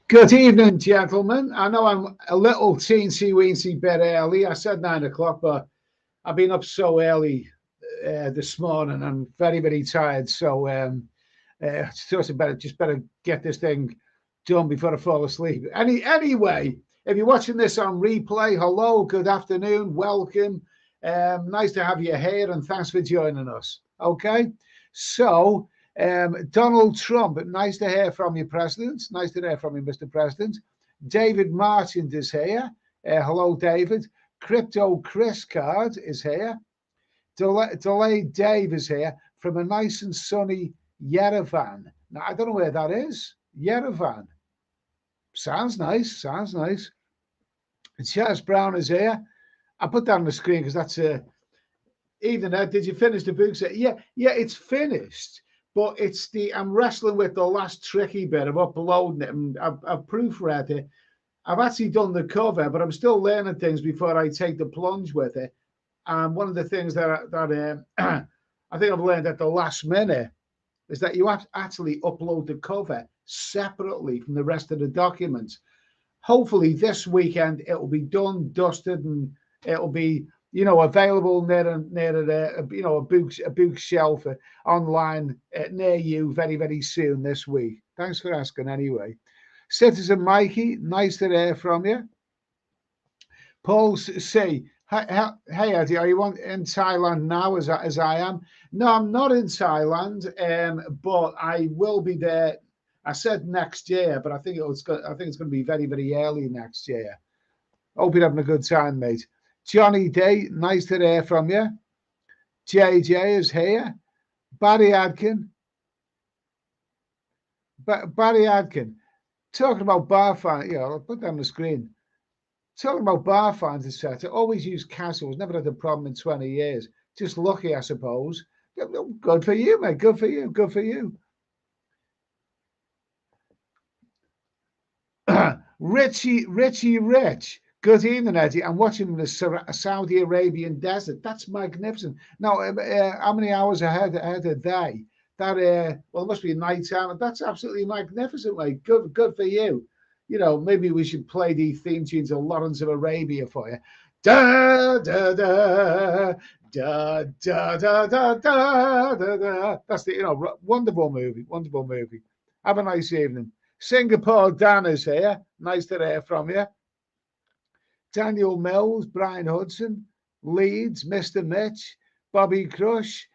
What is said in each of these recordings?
Good evening, gentlemen. I know I'm a little teensy-weensy bit early. I said 9 o'clock, but I've been up so early this morning. I'm very, very tired. So just better get this thing done before I fall asleep. Anyway, if you're watching this on replay, hello, good afternoon, welcome. Nice to have you here, and thanks for joining us. Okay, so. Donald Trump, nice to hear from you, President. Nice to hear from you, Mr. President. David Marchant is here. Hello, David. Crypto Chris Card is here. Delayed Dave is here from a nice and sunny Yerevan. Now, I don't know where that is. Yerevan. Sounds nice. Sounds nice. Charles Brown is here. I put that on the screen because that's Even did you finish the book? Yeah, it's finished. But I'm wrestling with the last tricky bit of uploading it, and I've proofread it. I've actually done the cover, but I'm still learning things before I take the plunge with it. And one of the things that I think I've learned at the last minute is that you have to actually upload the cover separately from the rest of the documents. Hopefully this weekend it will be done, dusted, and it'll be available near a bookshelf online near you very, very soon this week. Thanks for asking anyway. Citizen Mikey, nice to hear from you. Paul C, hey Eddie, are you in Thailand now as I am? No, I'm not in Thailand, but I will be there. I said next year, but I think it's going to be very, very early next year. Hope you're having a good time, mate. Johnny D, nice to hear from you. JJ is here. Barry Adkin. Barry Adkin. Talking about bar fans, I'll put that on the screen. Talking about bar fans, etc. Always use casuals. Never had a problem in 20 years. Just lucky, I suppose. Good for you, mate. Good for you. Good for you. Richie Rich. Good evening, Eddie. I'm watching the Saudi Arabian desert. That's magnificent. Now, how many hours ahead of day? That it must be night time. That's absolutely magnificent, mate. Good for you. Maybe we should play the theme tunes of Lawrence of Arabia for you. Da da da da da da da da da. That's the wonderful movie. Wonderful movie. Have a nice evening. Singapore Dan is here. Nice to hear from you. Daniel Mills, Brian Hudson, Leeds, Mr. Mitch, Bobby Crush,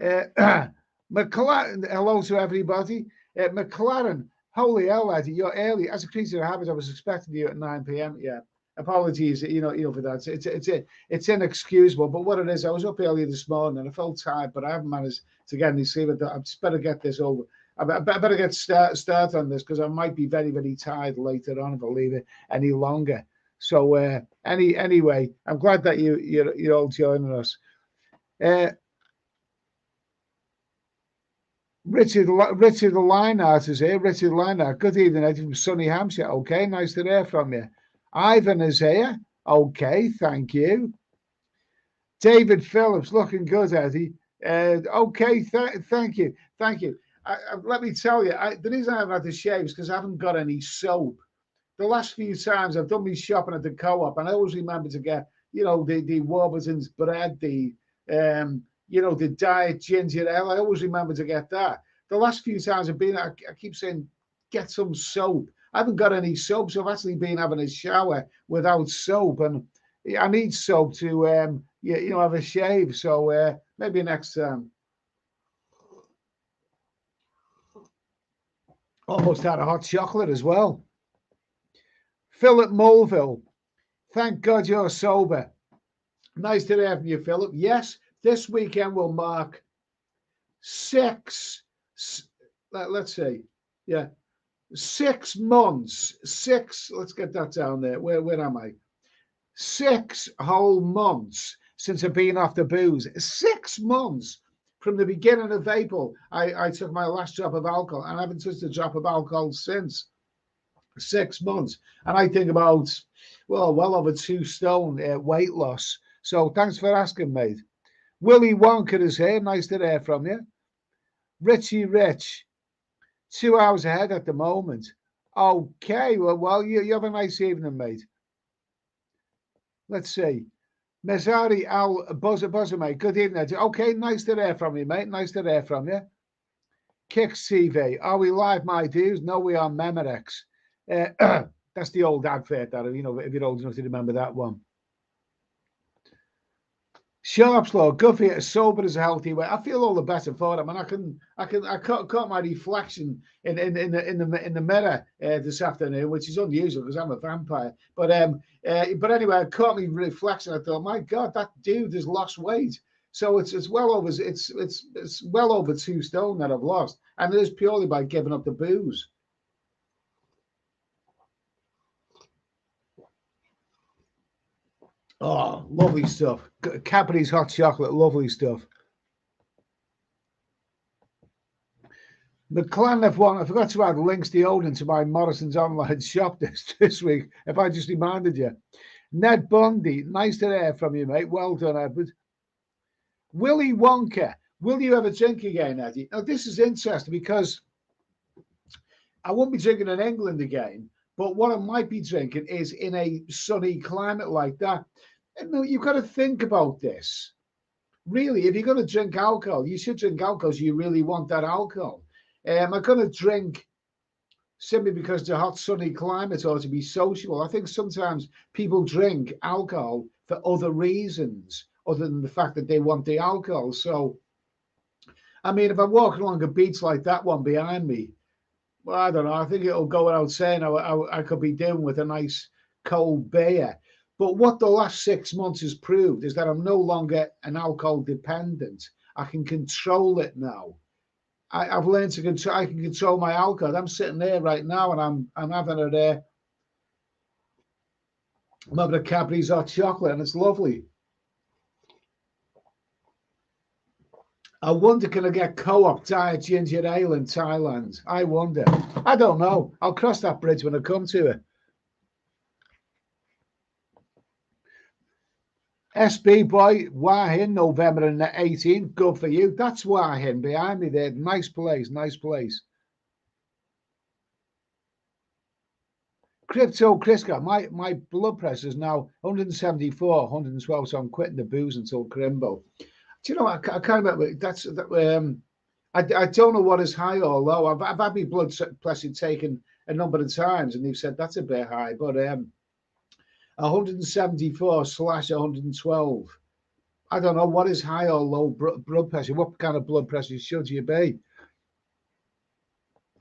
McLaren. Hello to everybody. McLaren, holy hell, Eddie, you're early. As a creature of habit, I was expecting you at 9 p.m. Yeah, apologies, for that. It's inexcusable. But what it is, I was up early this morning and I felt tired, but I haven't managed to get any sleep. I just better get this over. I better get start on this because I might be very, very tired later on if I leave it any longer. So anyway, I'm glad that you're all joining us. Richard Leinart is here. Richard Leinart, good evening, Eddie from sunny Hampshire. Okay, nice to hear from you. Ivan is here. Okay, thank you. David Phillips, looking good, Eddie. Okay, thank you. Let me tell you, the reason I haven't had to shave is because I haven't got any soap. The last few times I've done my shopping at the co-op, and I always remember to get, the Warburton's bread, the diet ginger ale. I always remember to get that. The last few times I've been, I keep saying, get some soap. I haven't got any soap, so I've actually been having a shower without soap, and I need soap to, have a shave. So maybe next time. Almost had a hot chocolate as well. Philip Mulville, thank God you're sober. Nice to hear from you, Philip. Yes, this weekend will mark 6 months. 6, let's get that down there. Where am I? 6 whole months since I've been off the booze. 6 months from the beginning of April. I took my last drop of alcohol, and I haven't touched a drop of alcohol since. 6 months, and I think about well over 2 stone weight loss. So thanks for asking, mate. Willie Wonka is here. Nice to hear from you. Richie Rich, 2 hours ahead at the moment. Okay, well, you have a nice evening, mate. Let's see. Mesari Al Buzzer, mate. Good evening. Okay, nice to hear from you, mate. Nice to hear from you. Kicks TV. Are we live, my dudes? No, we are Memorex. That's the old advert, that, you know, if you're old enough to remember that one. Sharp's Law, good for you, as sober as a healthy way. I feel all the better for it. I mean, I caught my reflection in the mirror this afternoon, which is unusual because I'm a vampire. But anyway, I caught my reflection. I thought, my God, that dude has lost weight. So it's well over it's well over 2 stone that I've lost, and it is purely by giving up the booze. Oh, lovely stuff. Cadbury's hot chocolate, lovely stuff. McLaren F1, I forgot to add links to Odin to my Morrison's online shop this week, if I just reminded you. Ned Bundy, nice to hear from you, mate. Well done, Edward. Willy Wonka, will you ever drink again, Eddie? Now, this is interesting because I won't be drinking in England again, but what I might be drinking is in a sunny climate like that. And you've got to think about this. Really, if you're going to drink alcohol, you should drink alcohol because you really want that alcohol. Am I going to drink simply because it's a hot, sunny climate or to be sociable? I think sometimes people drink alcohol for other reasons other than the fact that they want the alcohol. So, I mean, if I'm walking along a beach like that one behind me, well, I don't know. I think it'll go without saying I could be doing with a nice cold beer. But what the last 6 months has proved is that I'm no longer an alcohol dependent. I can control it now. I've learned to control. I can control my alcohol. I'm sitting there right now, and I'm having it there. I'm having a Cadbury's hot chocolate, and it's lovely. I wonder, can I get Co-op Diet Ginger Ale in Thailand? I wonder. I don't know. I'll cross that bridge when I come to it. SB boy, Wahin, November and the 18th. Good for you. That's Wahin behind me there. Nice place, nice place. Crypto Crisco, my blood pressure is now 174, 112, so I'm quitting the booze until Crimbo. Do you know, I can't remember. I don't know what is high or low. I've had my blood pressure taken a number of times, and they've said that's a bit high, but 174/112. I don't know what is high or low blood pressure. What kind of blood pressure should you be?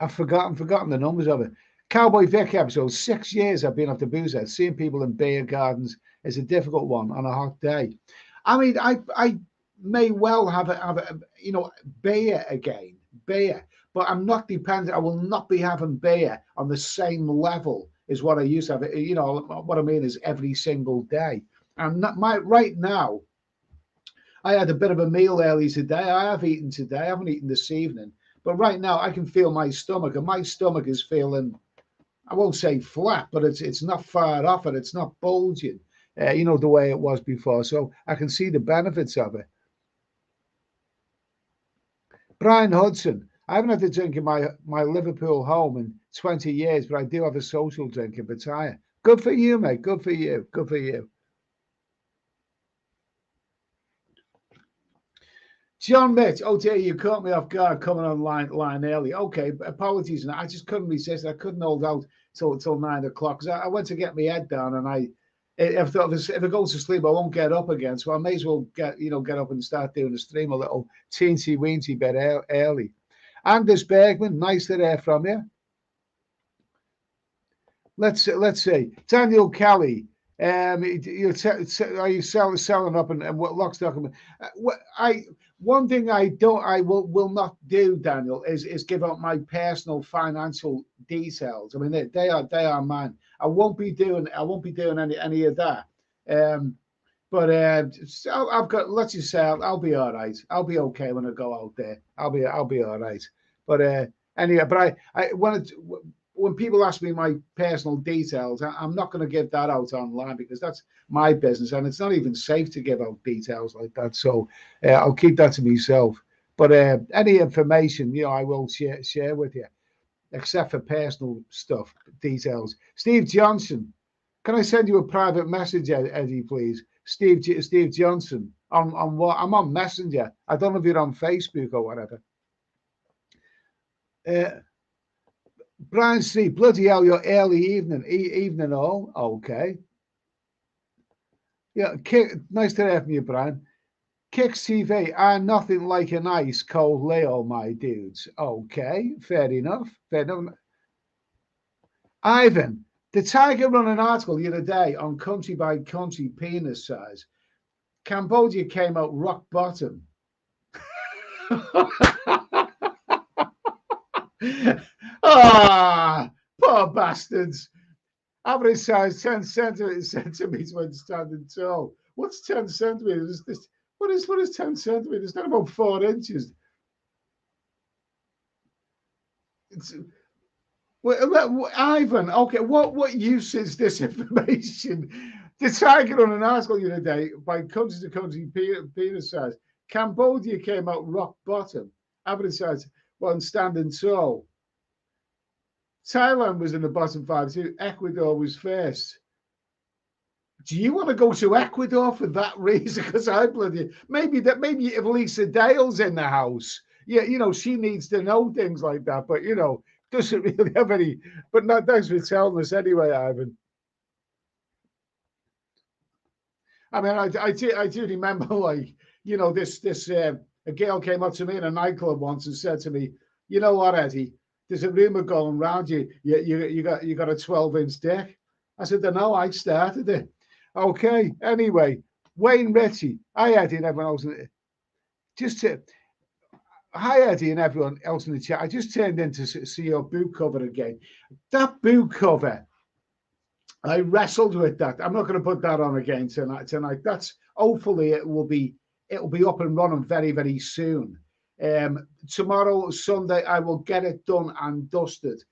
I've forgotten the numbers of it. Cowboy Vic episode, 6 years I've been off the booze head. Seeing people in beer gardens is a difficult one on a hot day. I mean, I may well have a beer again, but I'm not dependent. I will not be having beer on the same level as what I used to have. You know what I mean is every single day. And right now, I had a bit of a meal early today. I have eaten today. I haven't eaten this evening, but right now I can feel my stomach, and my stomach is feeling, I won't say flat, but it's not far off it. It's not bulging, the way it was before. So I can see the benefits of it. Brian Hudson, I haven't had a drink in my Liverpool home in 20 years, but I do have a social drink in Battaya. Good for you, mate. Good for you. Good for you. John Mitch, oh dear, you caught me off guard coming line early. Okay, apologies. I just couldn't resist. I couldn't hold out till 9 o'clock because I went to get my head down, and if I go to sleep, I won't get up again. So I may as well get up and start doing the stream a little teensy weensy bit early. Anders Bergman, nice to hear from you. Let's see. Daniel Kelly, are you selling up and what lock stock? One thing I will not do, Daniel, is give out my personal financial details. I mean, they are mine. I won't be doing any of that. But I've got. Let's just say I'll be all right. I'll be okay when I go out there. I'll be all right. But anyway, but when people ask me my personal details, I'm not going to give that out online because that's my business, and it's not even safe to give out details like that. So I'll keep that to myself. But any information, I will share with you. except for personal stuff, details. Steve Johnson, can I send you a private message, Eddie, please? Steve Johnson, on what? I'm on Messenger. I don't know if you're on Facebook or whatever. Brian C, bloody hell, your early evening all. Okay. Yeah, nice to hear from you, Brian. Kicks TV are nothing like an ice cold Leo, my dudes. Okay, fair enough. Fair enough. Ivan, the Tiger run an article the other day on country by country penis size. Cambodia came out rock bottom. Ah, poor bastards. Average size 10 centimeters when standing tall. What's 10 centimeters? What is 10 centimeters? It's not about 4 inches. Well, Ivan, okay, what use is this information? The Tiger on an article the other day by country to country penis size. Cambodia came out rock bottom. Average size when standing tall. Thailand was in the bottom 5 too. Ecuador was first. Do you want to go to Ecuador for that reason? Because I bloody maybe if Lisa Dale's in the house, yeah, she needs to know things like that. But doesn't really have any. But no, thanks for telling us anyway, Ivan. I mean, I do remember, like, this a girl came up to me in a nightclub once and said to me, "You know what, Eddie? There's a rumor going around you got a 12-inch dick." I said, "No, I started it." Okay. Anyway, Wayne Ritchie. Hi, Eddie, and everyone else. Hi, Eddie, and everyone else in the chat. I just turned in to see your book cover again. That book cover, I wrestled with that. I'm not going to put that on again tonight. That's hopefully it'll be up and running very, very soon. Tomorrow, Sunday, I will get it done and dusted.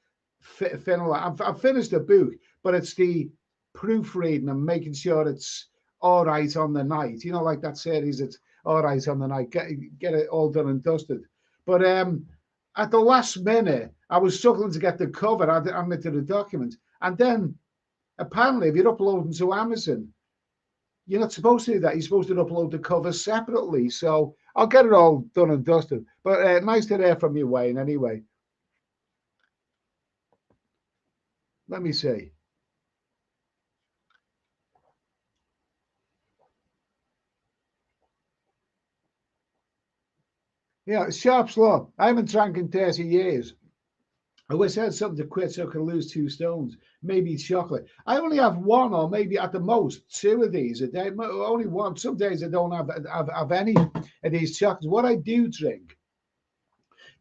I've finished the book, but it's the proofreading and making sure it's all right on the night. Like that series, it's all right on the night. Get it all done and dusted. But at the last minute, I was struggling to get the cover added to the document. And then, apparently, if you're uploading to Amazon, you're not supposed to do that. You're supposed to upload the cover separately. So I'll get it all done and dusted. But nice to hear from you, Wayne, anyway. Let me see. Yeah, Sharp's Law. I haven't drank in 30 years. I wish I had something to quit so I could lose 2 stones. Maybe chocolate. I only have 1 or maybe at the most 2 of these a day. Only 1. Some days I don't have any of these chocolates. What I do drink,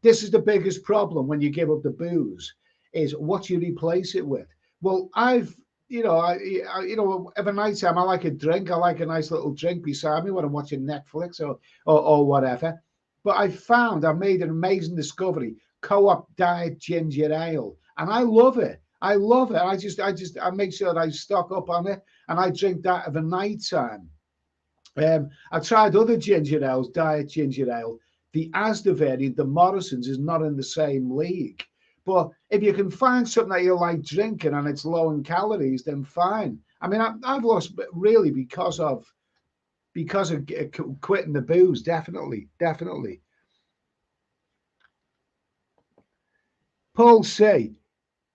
this is the biggest problem when you give up the booze, is what you replace it with. Well, every night time I like a drink. I like a nice little drink beside me when I'm watching Netflix or whatever. But I've made an amazing discovery: Co-op Diet Ginger Ale, and I love it. I love it. I make sure that I stock up on it, and I drink that of a night time. I tried other ginger ales, Diet Ginger Ale. The Asda variant, the Morrison's, is not in the same league. But if you can find something that you like drinking and it's low in calories, then fine. I mean, I've lost really because of quitting the booze. Definitely. Paul C,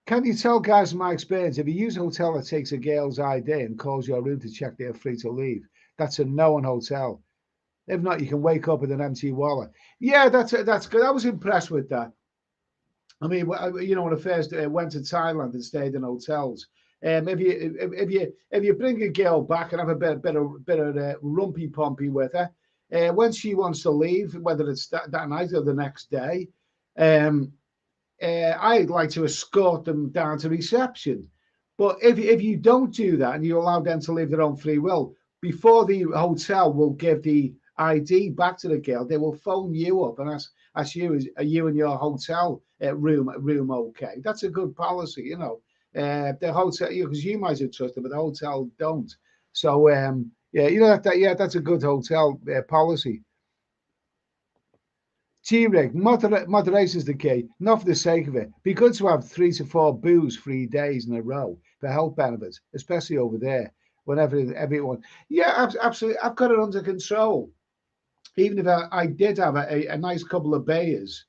can you tell guys from my experience, if you use a hotel that takes a girl's ID and calls your room to check they're free to leave, that's a no-one hotel. If not, you can wake up with an empty wallet. Yeah, that's good. I was impressed with that. I mean, when I first went to Thailand and stayed in hotels, if you bring a girl back and have a bit of rumpy pumpy with her, when she wants to leave, whether it's that night or the next day, I'd like to escort them down to reception. But if you don't do that and you allow them to leave their own free will, before the hotel will give the ID back to the girl, they will phone you up and ask you, are you in your hotel room okay? That's a good policy, the hotel, because you might have trusted, but the hotel don't. So that's a good hotel policy. G-Rig, moderation is the key, not for the sake of it. Be good to have 3 to 4 booze 3 days in a row for health benefits, especially over there, whenever everyone. Yeah, absolutely. I've got it under control. Even if I did have a nice couple of beers,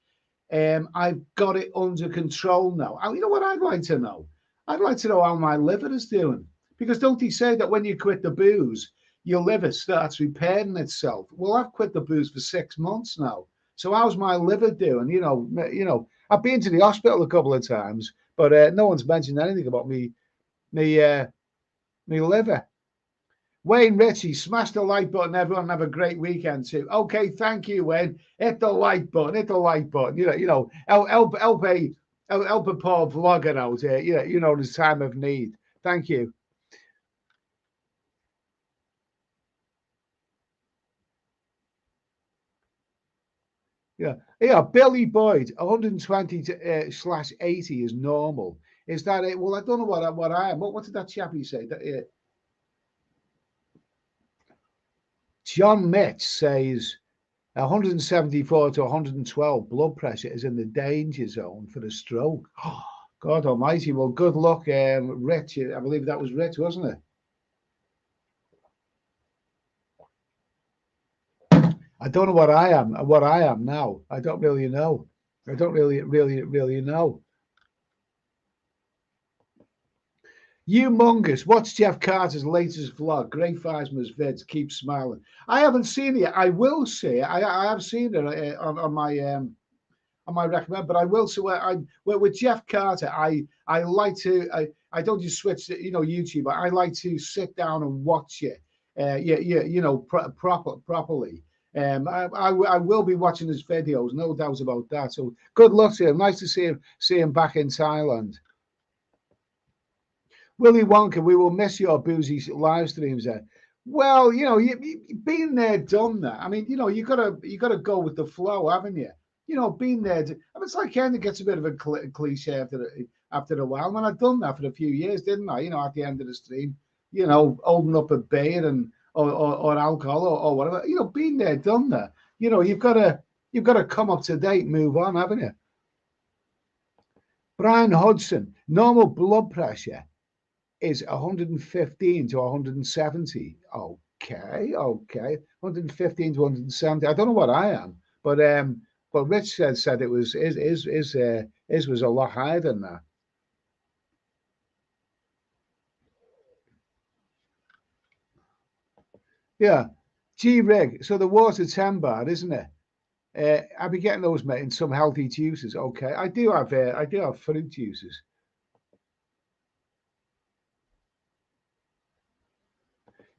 I've got it under control now. You know what I'd like to know? I'd like to know how my liver is doing. Because don't they say that when you quit the booze, your liver starts repairing itself? Well, I've quit the booze for 6 months now. So how's my liver doing? I've been to the hospital a couple of times, but no one's mentioned anything about me liver. Wayne Ritchie, smash the like button. Everyone have a great weekend too. Okay, thank you, Wayne. Hit the like button. Hit the like button. Help a poor vlogger out here. This time of need. Thank you. Yeah. Billy Boyd, 120/80 is normal. Is that it? Well, I don't know what I am. What did that chappie say? John Mitch says 174 to 112 blood pressure is in the danger zone for a stroke. Oh, God Almighty. Well, good luck, Rich. I believe that was Rich, wasn't it? I don't know what I am. What I am now, I don't really know. I don't really know. Humongous. Watch Jeff Carter's latest vlog. Great Firesman's vids. Keep smiling. I haven't seen it yet. I will see it. I have seen it on my recommend, but I will say with Jeff Carter, I like to I don't just switch to, YouTube. I like to sit down and watch it. Properly. I will be watching his videos, no doubt about that. So good luck to him. Nice to see him back in Thailand. Willy Wonka, we will miss your boozy live streams there. Well, you been there, done that. I mean, you gotta go with the flow, haven't you? Being there. I mean, it's like kind of gets a bit of a cliche after a while. And I've done that for a few years, didn't I? At the end of the stream, open up a beer and or alcohol or whatever. Being there, done that. You've got to come up to date, move on, haven't you? Brian Hudson, normal blood pressure is 115 to 170. Okay. 115 to 170. I don't know what I am, but Rich said it was his was a lot higher than that. Yeah, G-Rig. So the water 10 bar, isn't it? I'll be getting those, mate, in some healthy juices. Okay, I do have fruit juices.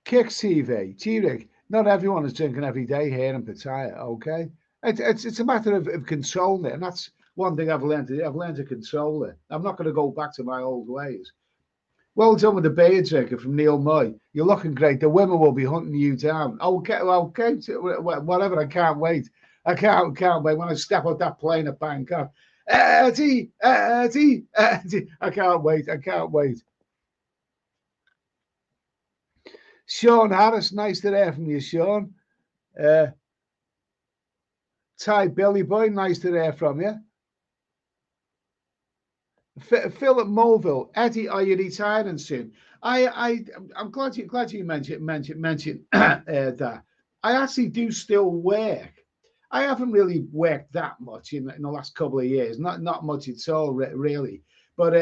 Kicks TV, G-Rig. Not everyone is drinking every day here in Pattaya. Okay, it's a matter of controlling it, and that's one thing I've learned to do. I've learned to control it. I'm not going to go back to my old ways. Well done with the beer drinker from Neil Moy. You're looking great. The women will be hunting you down. Okay, whatever. I can't wait. I can't wait when I step off that plane at Bangkok. Eddie. I can't wait. Sean Harris, nice to hear from you, Sean. Ty Billy Boy, nice to hear from you. Philip Mulville, Eddie, are you retiring soon? I'm glad you mentioned that. I actually do still work. I haven't really worked that much in the last couple of years, not much at all, really. But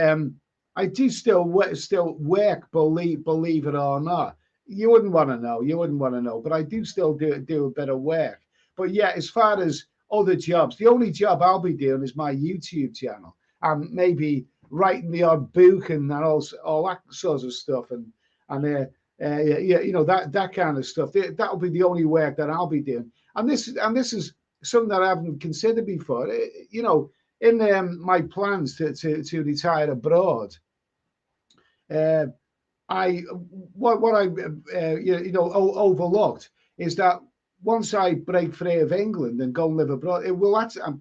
I do still work, believe it or not. You wouldn't want to know, but I do still do a bit of work. But yeah, as far as other jobs, the only job I'll be doing is my YouTube channel. And maybe writing the odd book and all that sort of stuff, and that kind of stuff. That'll be the only work that I'll be doing. And this is something that I haven't considered before. In my plans to retire abroad, I overlooked is that once I break free of England and go and live abroad, it will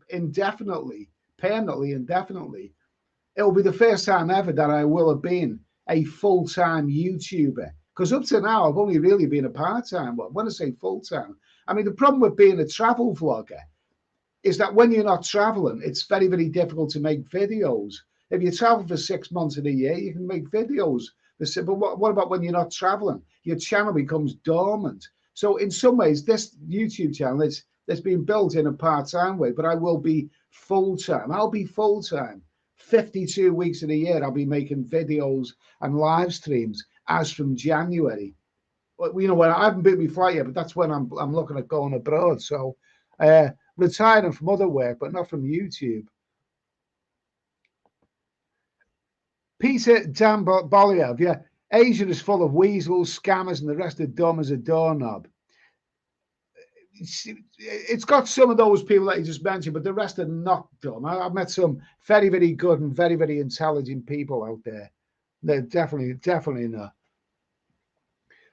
indefinitely. Permanently, indefinitely, it'll be the first time ever that I will have been a full-time YouTuber. Because up to now, I've only really been a part-time one. When I say full-time, I mean, the problem with being a travel vlogger is that when you're not traveling, it's very, very difficult to make videos. If you travel for 6 months in a year, you can make videos. But what about when you're not traveling? Your channel becomes dormant. So in some ways, this YouTube channel it's been built in a part-time way, but I will be full-time. I'll be full-time. 52 weeks in a year, I'll be making videos and live streams as from January. You know, when I haven't booked my flight yet, but that's when I'm looking at going abroad. So retiring from other work, but not from YouTube. Peter Dan Boliev, yeah. Asia is full of weasels, scammers, and the rest are dumb as a doorknob. It's got some of those people that you just mentioned, but the rest are not dumb. I've met some very, very good and very, very intelligent people out there. They're definitely not.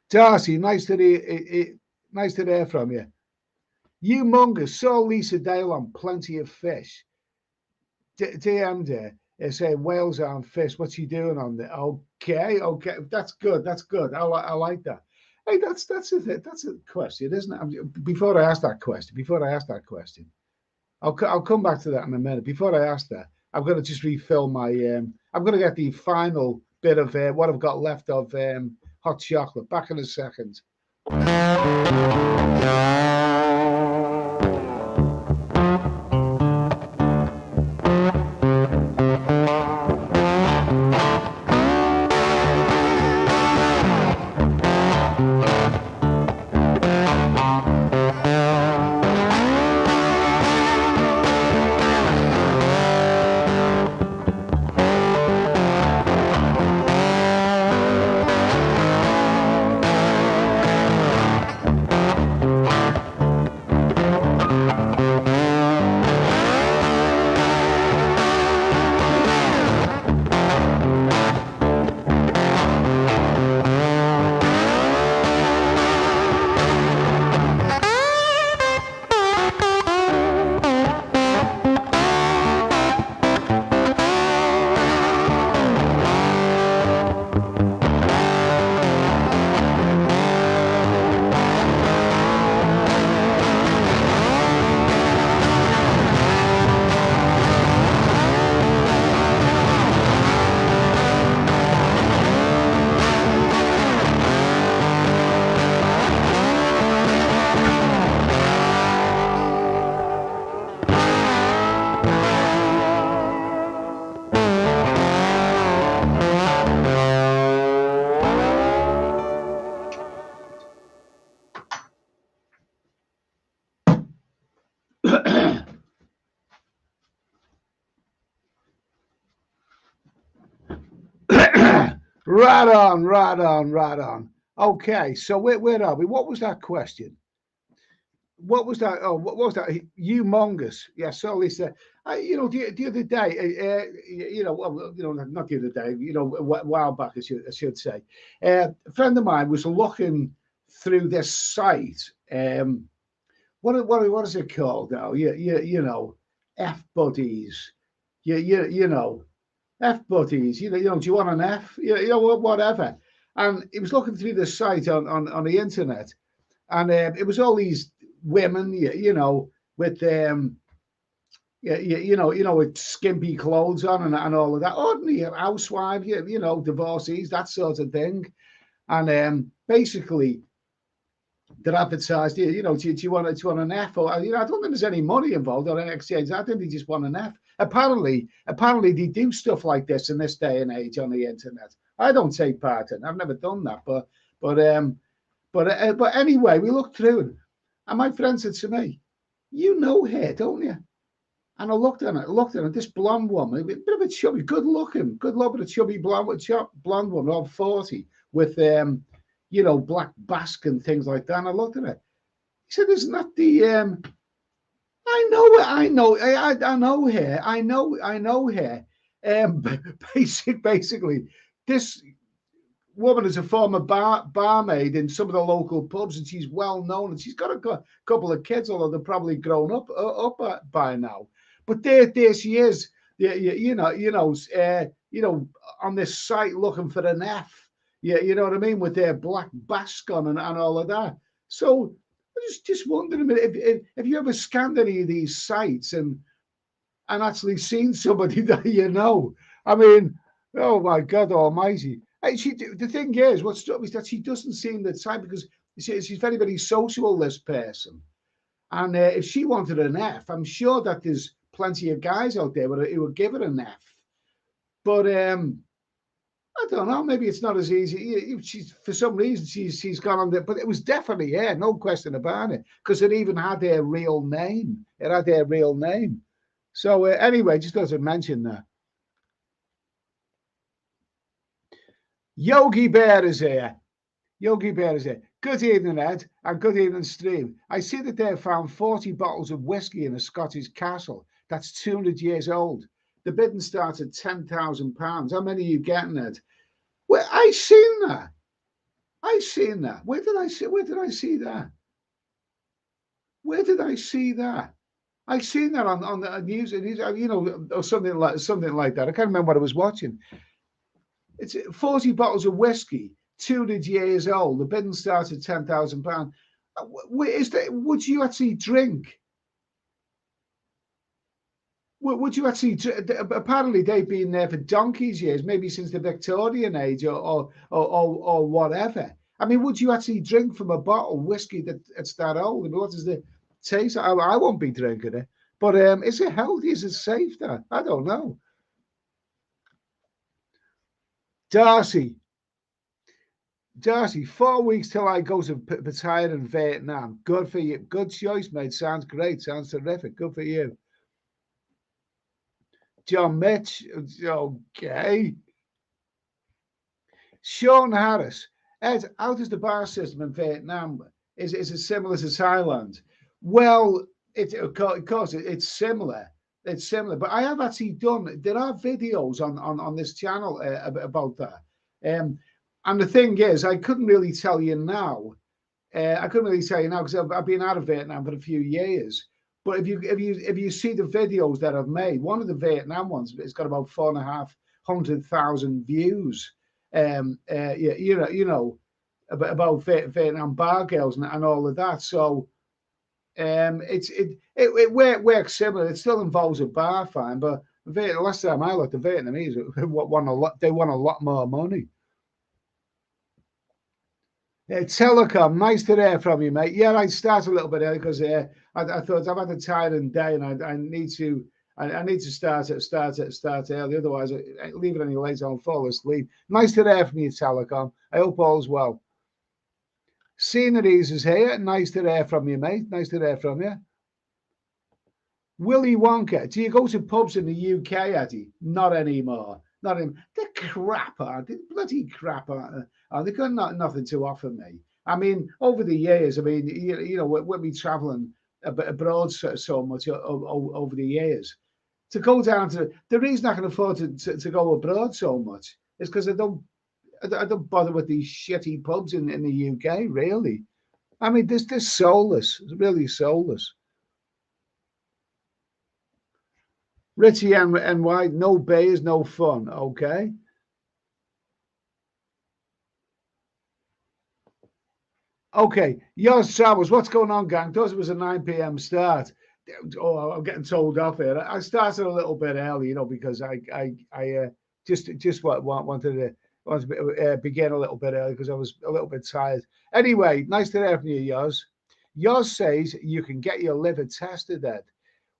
Darcy, nice to hear from you. Humongous, saw Lisa Dale on Plenty of Fish. DM there. They're saying whales aren't fish. What's she doing on there? Okay, that's good. I like that. Hey, that's a question, isn't it? Before I ask that question, I'll come back to that in a minute. Before I ask that, I'm going to just refill my. I'm going to get the final bit of what I've got left of hot chocolate. Back in a second. Right on. Okay, so where are we? What was that question? What was that? Oh, what was that? Humongous. Yeah, so Lisa, you know, the other day, not the other day, you know, a while back, I should say, a friend of mine was looking through this site. What is it called now? You know, F buddies. You know. F buddies, you know, do you want an F? You know, whatever. And he was looking through the site on the internet, and it was all these women, you know, with with skimpy clothes on and all of that. Ordinary housewives, you know, divorcees, that sort of thing. And basically, they're advertised, you know, do you want an F? Or, you know, I don't think there's any money involved or an exchange. I think they just want an F. Apparently they do stuff like this in this day and age on the internet. I don't take part in. I've never done that, but anyway, we looked through it, and my friend said to me, "You know her, don't you?" And I looked at it. This blonde woman, a bit of a chubby, good looking, but a chubby blonde woman, about 40, with you know, black basque and things like that. And I looked at it. He said, "Isn't that the?" I know her. I know her. I know her. Basically, this woman is a former barmaid in some of the local pubs, and she's well known. And she's got a couple of kids, although they're probably grown up by now. But there she is. You know, on this site looking for an F. Yeah, you know what I mean, with their black basque on and all of that. So just wondering if you ever scanned any of these sites and actually seen somebody that you know. I mean, oh my God Almighty! The thing is, what struck me is that she doesn't seem the type, because she's very, very sociable, this person. And if she wanted an F, I'm sure that there's plenty of guys out there who would give her an F. But I don't know. Maybe it's not as easy. She's, for some reason, she's gone on there. But it was definitely her, no question about it, because it even had her real name. It had her real name. So anyway, just as I mentioned that. Yogi Bear is here. Yogi Bear is here. Good evening, Ed, and good evening, Stream. I see that they have found 40 bottles of whiskey in a Scottish castle. That's 200 years old. The bidding starts at £10,000. How many are you getting, Ed? Well, I seen that. I seen that. Where did I see that? Where did I see that? I seen that on the news, you know, or something like that. I can't remember what I was watching. It's 40 bottles of whiskey, 200 years old. The bidding starts at £10,000. Would you actually drink? Would you actually? Apparently, they've been there for donkey's years, maybe since the Victorian age or whatever. I mean, would you actually drink from a bottle of whiskey that's that old? I mean, what is the taste? I won't be drinking it. But is it healthy? Is it safe? That I don't know. Darcy, 4 weeks till I go to retire in Vietnam. Good for you. Good choice, mate. Sounds great. Sounds terrific. Good for you. John Mitch, okay. Sean Harris, Ed, how does the bar system in Vietnam, is it similar to Thailand? Well, of course, it's similar. It's similar, but I have actually there are videos on this channel about that. And the thing is, I couldn't really tell you now. Because I've been out of Vietnam for a few years. But if you see the videos that I've made, one of the Vietnam ones, it's got about 450,000 views. You know about Vietnam bar girls and all of that. So it works similar. It still involves a bar fine, but the last time I looked, the Vietnamese won a lot. They won a lot more money. Telecom, nice to hear from you, mate. Yeah, I start a little bit early because I thought I've had a tiring day and I need to start early. Otherwise, I leave it any later, I'll fall asleep. Nice to hear from you, Telecom. I hope all's well. Sceneries is here. Nice to hear from you, mate. Nice to hear from you. Willy Wonka. Do you go to pubs in the UK, Eddie? Not anymore. Not in. They're crap, aren't they? Bloody crap, aren't they? They've got nothing to offer me. I mean, over the years, I mean, you know, when we traveling abroad so much over the years, to go down to the reason I can afford to go abroad so much is because I don't bother with these shitty pubs in the UK. Really, I mean, this soulless. It's really soulless. Richie and White, no beers, no fun. Okay. Okay, yours travels. What's going on, gang? Thought it was a 9 p.m. start. Oh, I'm getting told off here. I started a little bit early, you know, because I just wanted to begin a little bit early because I was a little bit tired. Anyway, nice to hear from you, yours. Yours says you can get your liver tested, Ed.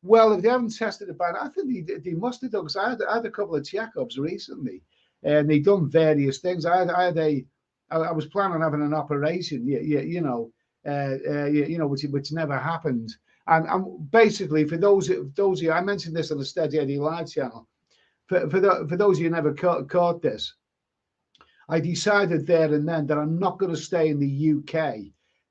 Well, if they haven't tested it by now, I think they must have done, because I had a couple of checkups recently, and they done various things. I was planning on having an operation, you know, which never happened. And basically, for those of you, I mentioned this on the Steady Eddie Live channel. For those of you who never caught this, I decided there and then that I'm not going to stay in the UK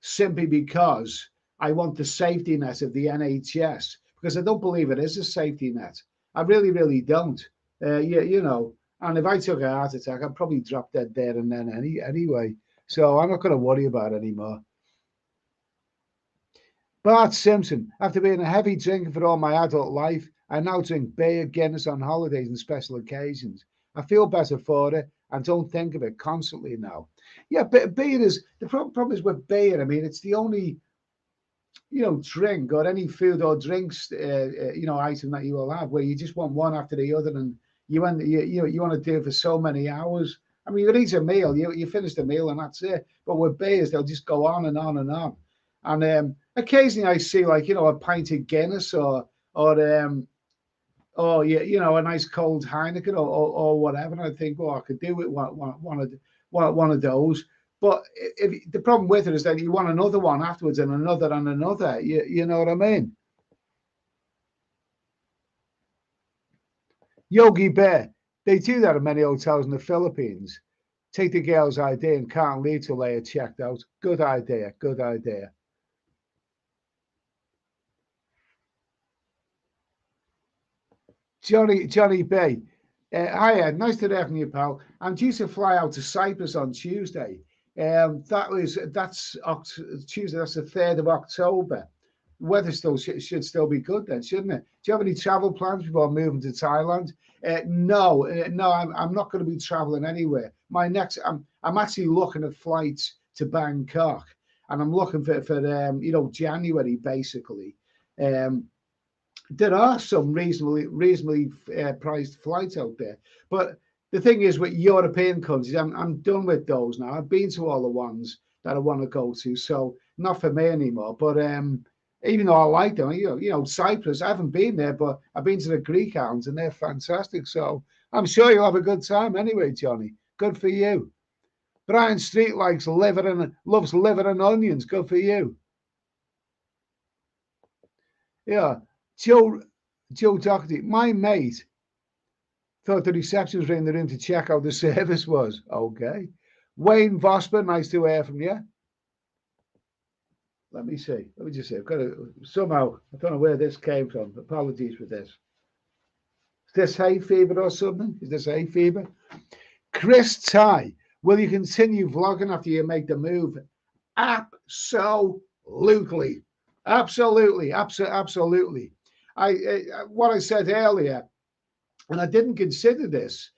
simply because I want the safety net of the NHS, because I don't believe it is a safety net. I really, really don't. You know. And if I took a heart attack, I'd probably drop dead there and then anyway. So I'm not going to worry about it anymore. Bart Simpson, after being a heavy drinker for all my adult life, I now drink beer, Guinness on holidays and special occasions. I feel better for it and don't think of it constantly now. Yeah, but beer is, the problem is with beer, I mean, it's the only drink or any food or drinks, item that you will have, where you just want one after the other, and you want to do it for so many hours. I mean, you eat a meal, you finish the meal, and that's it. But with beers, they'll just go on and on and on. And occasionally, I see like a pint of Guinness or a nice cold Heineken or whatever. And I think, well, I could do with one of those. But if the problem with it is that you want another one afterwards and another and another. You know what I mean? Yogi Bear, they do that in many hotels in the Philippines. Take the girl's ID and can't leave till they are checked out. Good idea. Good idea. Johnny B. Hiya, nice to hear from you, pal. I'm due to fly out to Cyprus on Tuesday. That's Tuesday. That's the 3rd of October. Weather still should still be good then, shouldn't it? Do you have any travel plans before moving to Thailand? No, I'm not going to be traveling anywhere. I'm actually looking at flights to Bangkok, and I'm looking for January basically. Um, there are some reasonably priced flights out there, but the thing is with European countries, I'm done with those now. I've been to all the ones that I want to go to, so not for me anymore. But even though I like them, Cyprus, I haven't been there, but I've been to the Greek islands and they're fantastic. So I'm sure you'll have a good time anyway, Johnny. Good for you. Brian Street loves liver and onions. Good for you. Yeah. Joe Doherty, my mate, thought the reception was in the room to check how the service was. Okay. Wayne Vosper, nice to hear from you. Let me see. Let me just see. I've got to somehow, I don't know where this came from. Apologies for this. Is this hay fever or something? Is this hay fever? Chris Ty, will you continue vlogging after you make the move? Absolutely. Absolutely. What I said earlier, and I didn't consider this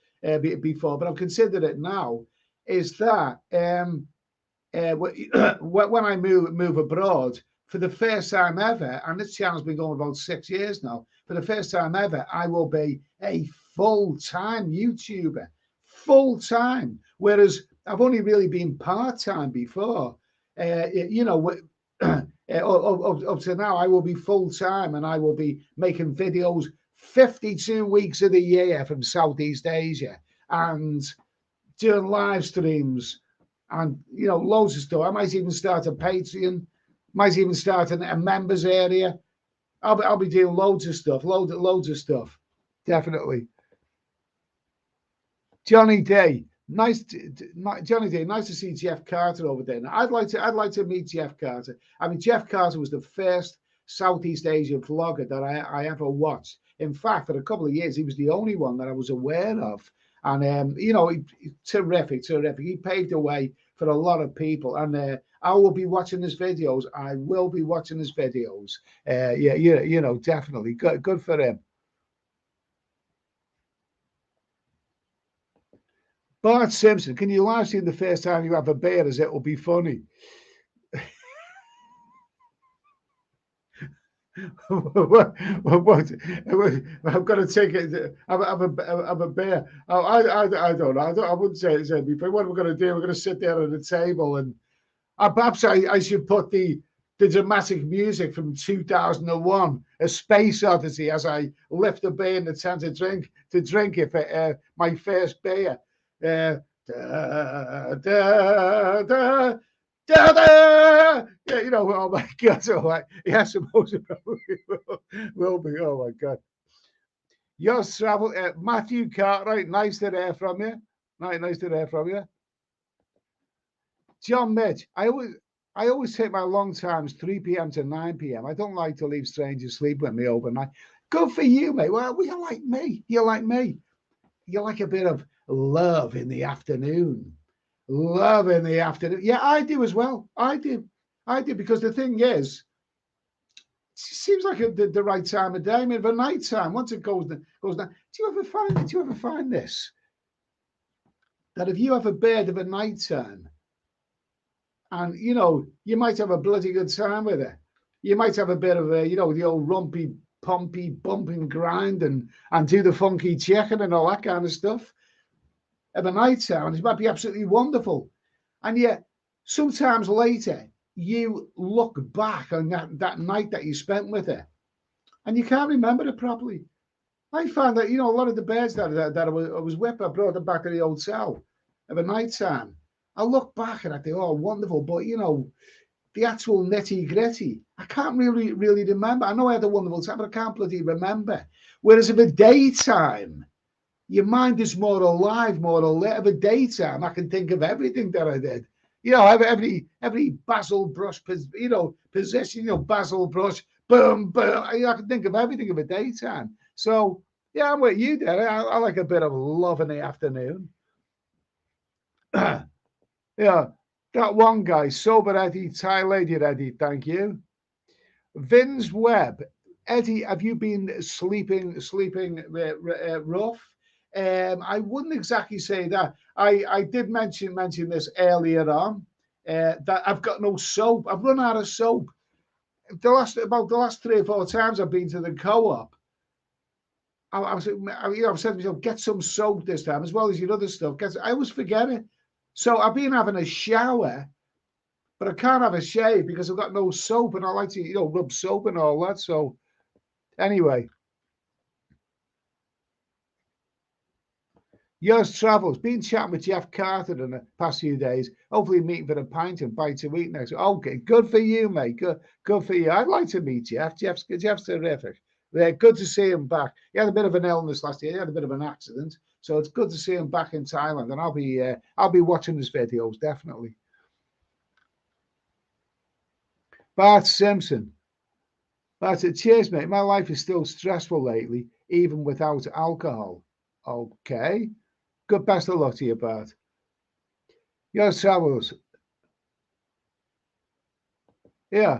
before, but I've considered it now, is that when I move abroad for the first time ever, and this channel's been going about 6 years now, for the first time ever, I will be a full-time YouTuber, full-time. Whereas I've only really been part-time before. Up to now, I will be full-time and I will be making videos 52 weeks of the year from Southeast Asia and doing live streams and loads of stuff. I might even start a Patreon, might even start a members area. I'll be doing loads of stuff, loads of stuff, definitely. Johnny Day, Johnny Day, nice to see Jeff Carter over there. Now, I'd like to meet Jeff Carter. I mean, Jeff Carter was the first Southeast Asian vlogger that I ever watched. In fact, for a couple of years, he was the only one that I was aware of. And terrific. He paved the way for a lot of people. And I will be watching his videos. I will be watching his videos. Definitely good for him. Bart Simpson, can you live stream the first time you have a beer, as it will be funny? what? I'm going to take it. Have a beer. Oh, I don't know. I wouldn't say it before. What we're going to do? We're going to sit there at the table, and perhaps I should put the dramatic music from 2001, A Space Odyssey, as I lift the beer in the tent to drink it for my first beer. Da, da, da, da, da. Yeah, oh my God. So I suppose it will be. Oh my God. Yours travel, Matthew Cartwright, nice to hear from you. Nice to hear from you. John Mitch, I always take my long times 3 p.m. to 9 p.m. I don't like to leave strangers sleep with me overnight. Good for you, mate. Well, you're like me. You're like me. You like a bit of love in the afternoon. Love in the afternoon. Yeah, I do as well. I do because the thing is, it seems like the right time of day. I mean, the night time, once it goes down. Do you ever find this? That if you have a bed of a night time, and you might have a bloody good time with it, you might have a bit of a, the old rumpy, pumpy, bumping grind and do the funky chicken and all that kind of stuff at the night time. It might be absolutely wonderful. And yet, sometimes later, you look back on that night that you spent with her and you can't remember it properly. I found that, a lot of the birds that I was with, I brought them back to the hotel at the night time. I look back and I think, oh, wonderful. But, the actual nitty gritty, I can't really remember. I know I had a wonderful time, but I can't bloody remember. Whereas in the daytime, your mind is more alive, more alert. Of a daytime, I can think of everything that I did. Every basil brush, position, basil brush, boom, boom. I can think of everything of a daytime. So, yeah, I'm with you there. I like a bit of love in the afternoon. Yeah, that one guy, Sober Eddie, Thai Lady Eddie, thank you. Vin's Webb, Eddie, have you been sleeping rough? I wouldn't exactly say that. I did mention this earlier on, that I've got no soap. I've run out of soap. The last 3 or 4 times I've been to the co-op, I said to myself, get some soap this time as well as your other stuff. I always forget it. So I've been having a shower, but I can't have a shave because I've got no soap, and I like to, rub soap and all that. So anyway, Yours Travels, been chatting with Jeff Carter in the past few days. Hopefully meeting for a pint and bite to eat next. Okay, good for you, mate. Good for you. I'd like to meet Jeff. Jeff's terrific. Good to see him back. He had a bit of an illness last year. He had a bit of an accident, so it's good to see him back in Thailand. And I'll be watching his videos definitely. Bart Simpson. Bart said, cheers, mate. My life is still stressful lately, even without alcohol. Okay. Good, best of luck to you, Bart. Yours Travels. Yeah.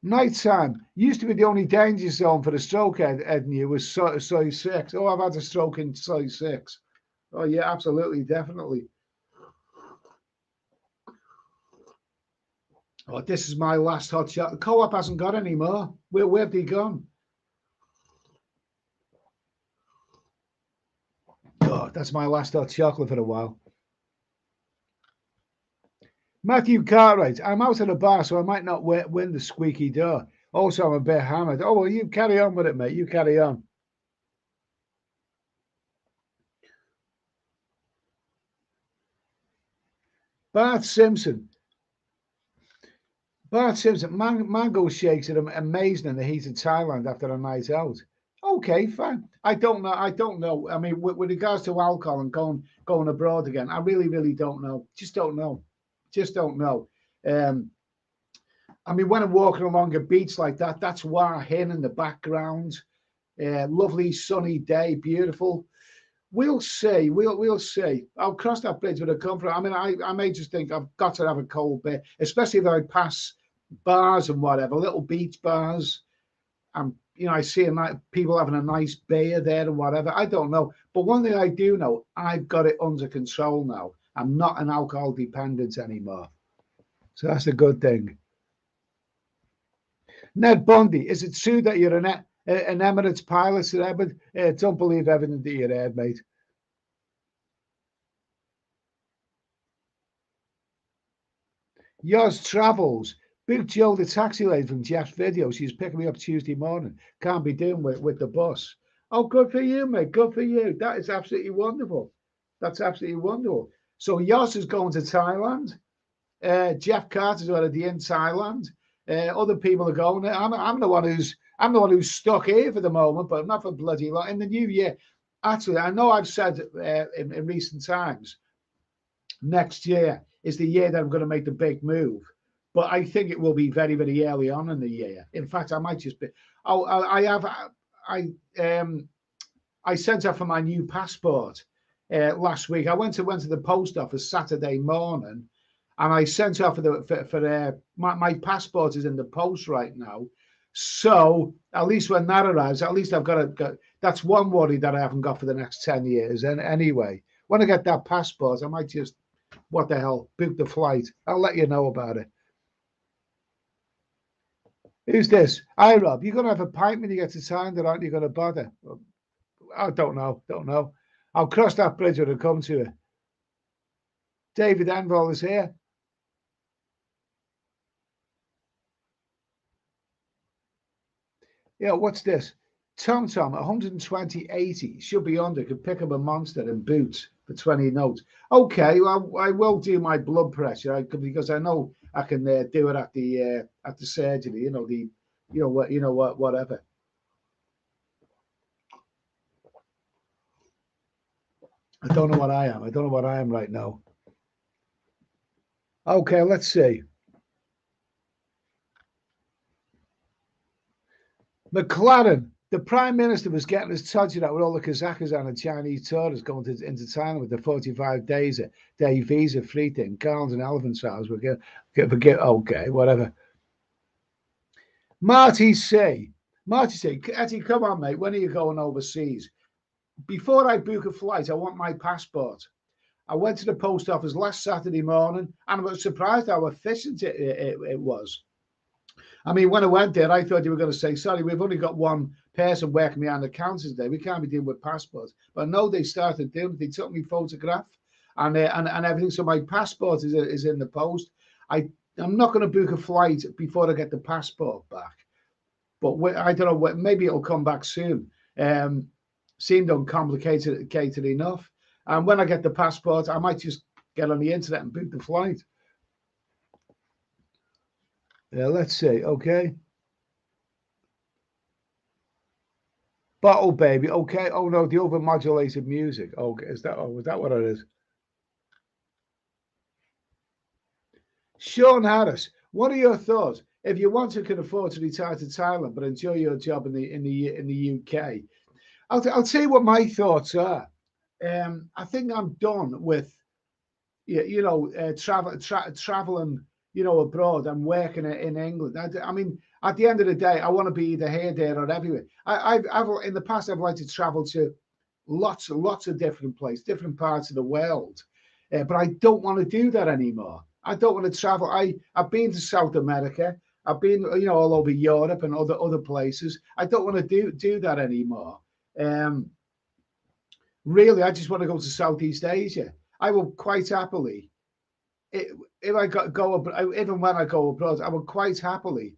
Nighttime used to be the only danger zone for the stroke, Ed knew, was size 6. Oh, I've had a stroke in size 6. Oh, yeah, absolutely, definitely. Oh, this is my last hot shot. The co-op hasn't got any more. Where have they gone? Oh, that's my last hot chocolate for a while. Matthew Cartwright, I'm out at a bar, so I might not win the squeaky door. Also, I'm a bit hammered. Oh, well, you carry on with it, mate. You carry on. Bart Simpson. Mango shakes are amazing in the heat of Thailand after a night out. Okay, fine. I don't know. I mean, with regards to alcohol and going abroad again, I really don't know. Just don't know. I mean, when I'm walking along a beach like that, that's Wah Hin in the background. Lovely sunny day, beautiful. We'll see. We'll see. I'll cross that bridge when I come from. I mean, I may just think I've got to have a cold beer, especially if I pass bars and whatever, little beach bars. I see people having a nice beer there and whatever. I don't know. But one thing I do know, I've got it under control now. I'm not an alcohol dependent anymore. So that's a good thing. Ned Bundy, is it true that you're an Emirates pilot today? But don't believe everything that you heard, mate. Yours Travels. Big Joe, the taxi lady from Jeff's video. She's picking me up Tuesday morning. Can't be doing with the bus. Oh, good for you, mate. Good for you. That is absolutely wonderful. That's absolutely wonderful. So Yoss is going to Thailand. Jeff Carter's already in Thailand. Other people are going. I'm the one who's stuck here for the moment, but not for bloody long. In the new year, actually, I know I've said in recent times, next year is the year that I'm going to make the big move. But I think it will be very, very early on in the year. In fact, I might just be. I sent off for my new passport last week. I went to the post office Saturday morning, and I sent off for my passport is in the post right now. So at least when that arrives, at least I've got that's one worry that I haven't got for the next 10 years. And anyway, when I get that passport, I might just, what the hell, book the flight. I'll let you know about it. Who's this? Hi, Rob. You're going to have a pint when you get to Tyne, aren't you going to bother? I don't know. Don't know. I'll cross that bridge when I come to it. David Envol is here. Yeah, what's this? Tom 120.80 should be under. Could pick up a monster and boots for 20 notes. Okay, well, I will do my blood pressure because I know I can do it at the surgery. Whatever. I don't know what I am. I don't know what I am right now. Okay, let's see. McLaren, the Prime Minister was getting his touch out with all the Kazakhstan and Chinese tourists going into Thailand with the 45 days day visa free thing. Cars and elephant hours. Forget. Okay, whatever. Marty C, Eddie, come on, mate. When are you going overseas? Before I book a flight, I want my passport. I went to the post office last Saturday morning, and I was surprised how efficient it was. I mean, when I went there, I thought you were going to say, sorry, we've only got one person working behind the counter today. We can't be dealing with passports. But no, they started doing it. They took me photograph and everything. So my passport is in the post. I'm not going to book a flight before I get the passport back. But I don't know, maybe it'll come back soon. Seemed uncomplicated enough. And when I get the passport, I might just get on the internet and book the flight. Yeah, let's see. Okay. Bottle baby. Okay. Oh no, the overmodulated music. Okay, is that what it is? Sean Harris, what are your thoughts? If you want to can afford to retire to Thailand but enjoy your job in the UK, I'll tell you what my thoughts are. I think I'm done with traveling abroad and working in England. I mean, at the end of the day, I want to be either here, there, or everywhere. I've in the past I've liked to travel to lots of different places, different parts of the world, but I don't want to do that anymore. I don't want to travel. I've been to South America. I've been all over Europe and other places. I don't want to do that anymore. Really, I just want to go to Southeast Asia. I will quite happily, if I go even when I go abroad, I would quite happily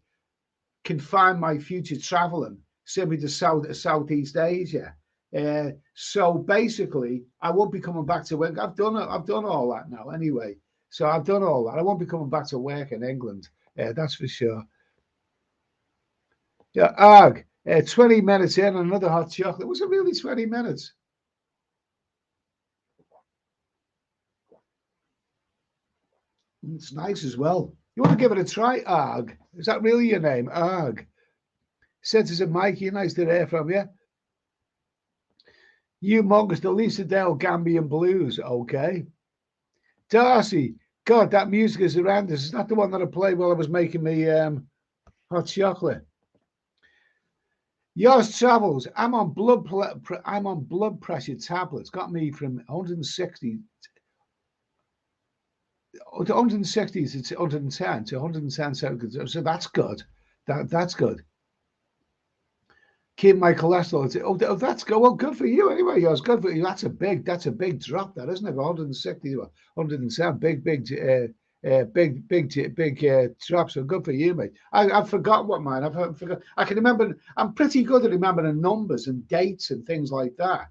confine my future traveling simply to Southeast Asia. So basically, I won't be coming back to work. I've done all that now anyway. So I've done all that. I won't be coming back to work in England. That's for sure. Yeah, 20 minutes in, another hot chocolate. Was it really 20 minutes? It's nice as well. You want to give it a try, Arg? Is that really your name, Arg? Senses of Mikey, nice to hear from you. You Mongus, the Lisa Dale Gambian Blues, okay. Darcy, God, that music is horrendous. It's not the one that I played while I was making me hot chocolate. Yours travels. I'm on blood pressure tablets. Got me from 160 to 160 to 110 to 110 seconds. So that's good. That's good. Keep my cholesterol. Oh, that's good. Well, good for you anyway. Yours good for you. That's a big drop. That isn't it? 160 to 110. Big drop. So good for you, mate. I've forgotten what mine. I've forgot. I can remember. I'm pretty good at remembering numbers and dates and things like that.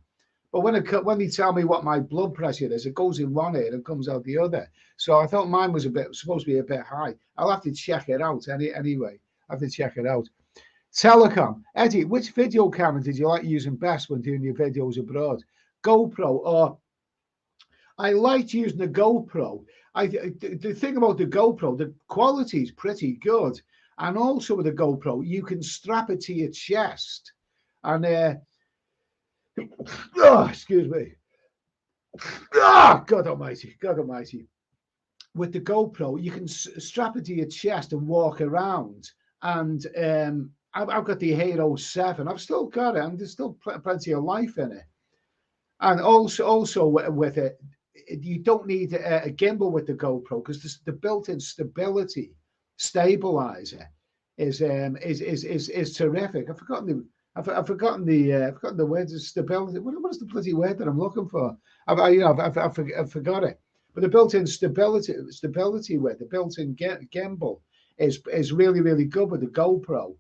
But when they tell me what my blood pressure is, it goes in one ear and comes out the other. So I thought mine was supposed to be a bit high. I'll have to check it out anyway. I have to check it out. Telecom. Eddie, which video camera did you like using best when doing your videos abroad? GoPro or I liked using the GoPro. The thing about the GoPro, the quality is pretty good. And also with the GoPro, you can strap it to your chest. And excuse me. God almighty. With the GoPro, you can strap it to your chest and walk around. And I've got the Hero 7. I've still got it, and there's still plenty of life in it. And also with it, you don't need a gimbal with the GoPro because the built-in stability stabilizer is terrific. I've forgotten the word. Stability. What is the bloody word that I'm looking for? I've forgot it. But the built-in stability with the built-in gimbal is really really good with the GoPro.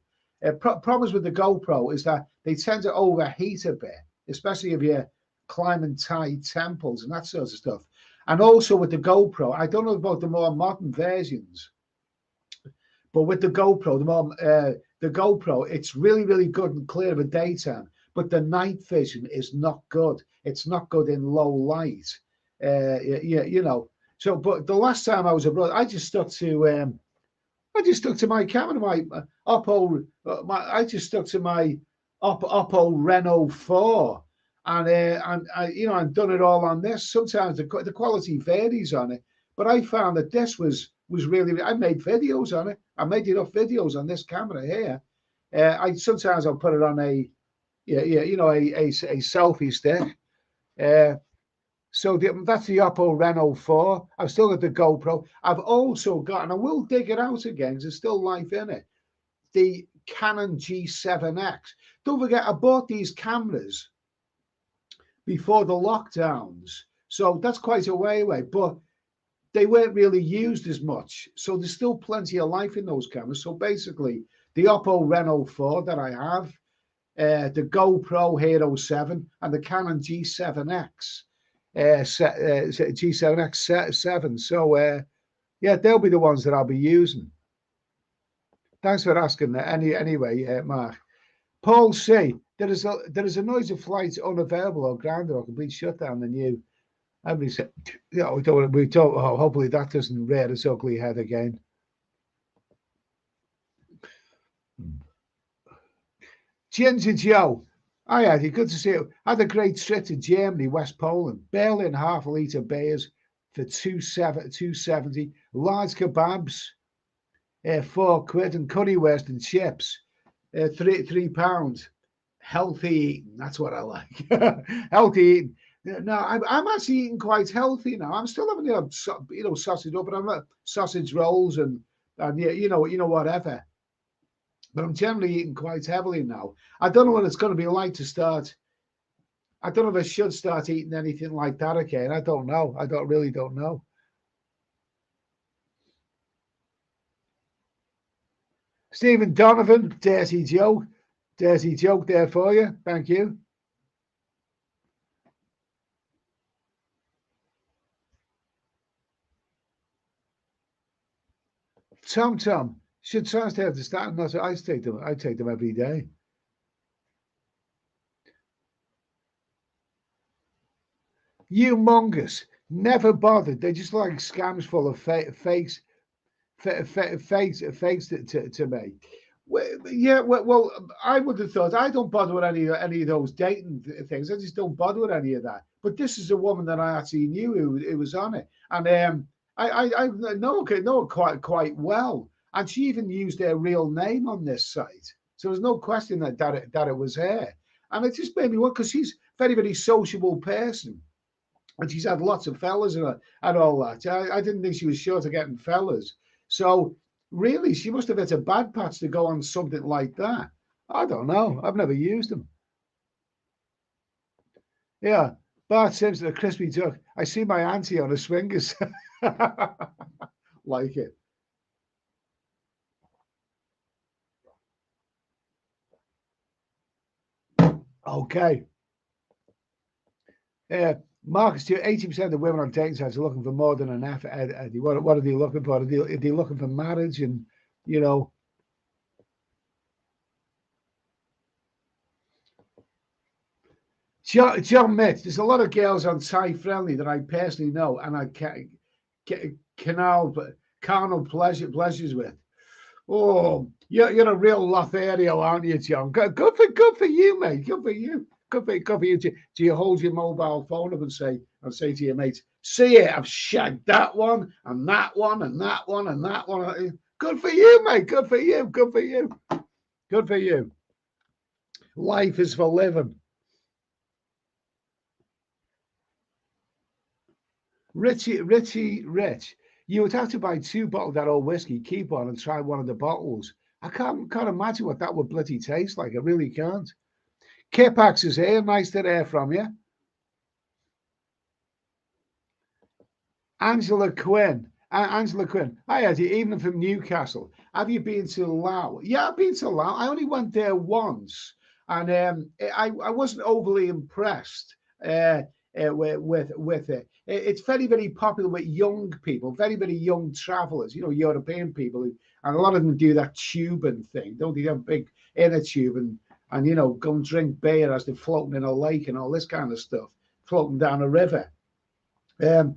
Problems with the GoPro is that they tend to overheat a bit, especially if you're climbing tight temples and that sort of stuff. And also with the GoPro, I don't know about the more modern versions, but with the GoPro, the GoPro, it's really really good and clear in the daytime, but the night vision is not good. It's not good in low light. You know. So, but the last time I was abroad, I just stuck to my camera, my Oppo. I just stuck to my Oppo Reno 4, and you know, I've done it all on this. Sometimes the quality varies on it, but I found that this was really. I made videos on it. I made enough videos on this camera here. Sometimes I'll put it on you know, a selfie stick. So that's the Oppo Reno 4. I've still got the GoPro. I've also got, and I will dig it out again because there's still life in it, the Canon G7X. Don't forget, I bought these cameras before the lockdowns. So that's quite a way away, but they weren't really used as much. So there's still plenty of life in those cameras. So basically, the Oppo Reno 4 that I have, the GoPro Hero 7, and the Canon G7X. G7X7. So yeah, they'll be the ones that I'll be using. Thanks for asking that. Anyway, Mark. Paul C. There is a noise of flights unavailable or grounded or complete shutdown. The new. Everybody said, yeah, we don't. Oh, hopefully that doesn't rear its ugly head again. Ginger Joe. Hi, Eddie. Good to see you. Had a great trip to Germany, West Poland. Berlin half-litre beers for 270. Large kebabs, £4, and currywurst and chips, £3. Healthy eating. That's what I like. Healthy eating. No, I'm actually eating quite healthy now. I'm still having sausage up, but I'm not sausage rolls and you know whatever. But I'm generally eating quite heavily now. I don't know what it's going to be like to start. I don't know if I should start eating anything like that again. I don't know. I really don't know. Stephen Donovan, dirty joke there for you. Thank you. Tom, should try to stay at the start. Not I take them. I take them every day. Humongous. Never bothered. They're just like scams full of fakes to me. Well, I would have thought I don't bother with any of those dating things. I just don't bother with any of that. But this is a woman that I actually knew who was on it, and I know her quite well, and she even used her real name on this site, so there's no question that it was her, and it just made me wonder because she's a very very sociable person, and she's had lots of fellas and all that. I didn't think she was short of getting fellas, so really she must have hit a bad patch to go on something like that. I don't know. I've never used them. Yeah. Bart Simpson, a crispy duck. I see my auntie on a swingers. Like it. Okay. Marcus, 80% of women on dating sites are looking for more than an effort. Eddie, what are they looking for? Are they looking for marriage and, you know? John Mitch, there's a lot of girls on Thai Friendly that I personally know and I carnal pleasures with. Oh, you're a real Lothario, aren't you, John? Good for you, mate. Good for you. Good for you. Do you hold your mobile phone up and say to your mates, see it, I've shagged that one and that one and that one and that one. Good for you, mate. Good for you. Good for you. Good for you. Life is for living. Rich, you would have to buy 2 bottles of that old whiskey, keep on and try one of the bottles. I can't imagine what that would bloody taste like. I really can't. Kipax is here. Nice to hear from you. Angela Quinn. Angela Quinn. Hi, Eddie. Even from Newcastle. Have you been to Laos? Yeah, I've been to Laos. I only went there once, and I wasn't overly impressed with it. It's very, very popular with young people, very, very young travelers. You know, European people, and a lot of them do that tubing thing. Don't they have big inner tube and you know go and drink beer as they're floating in a lake and all this kind of stuff, floating down a river. Um,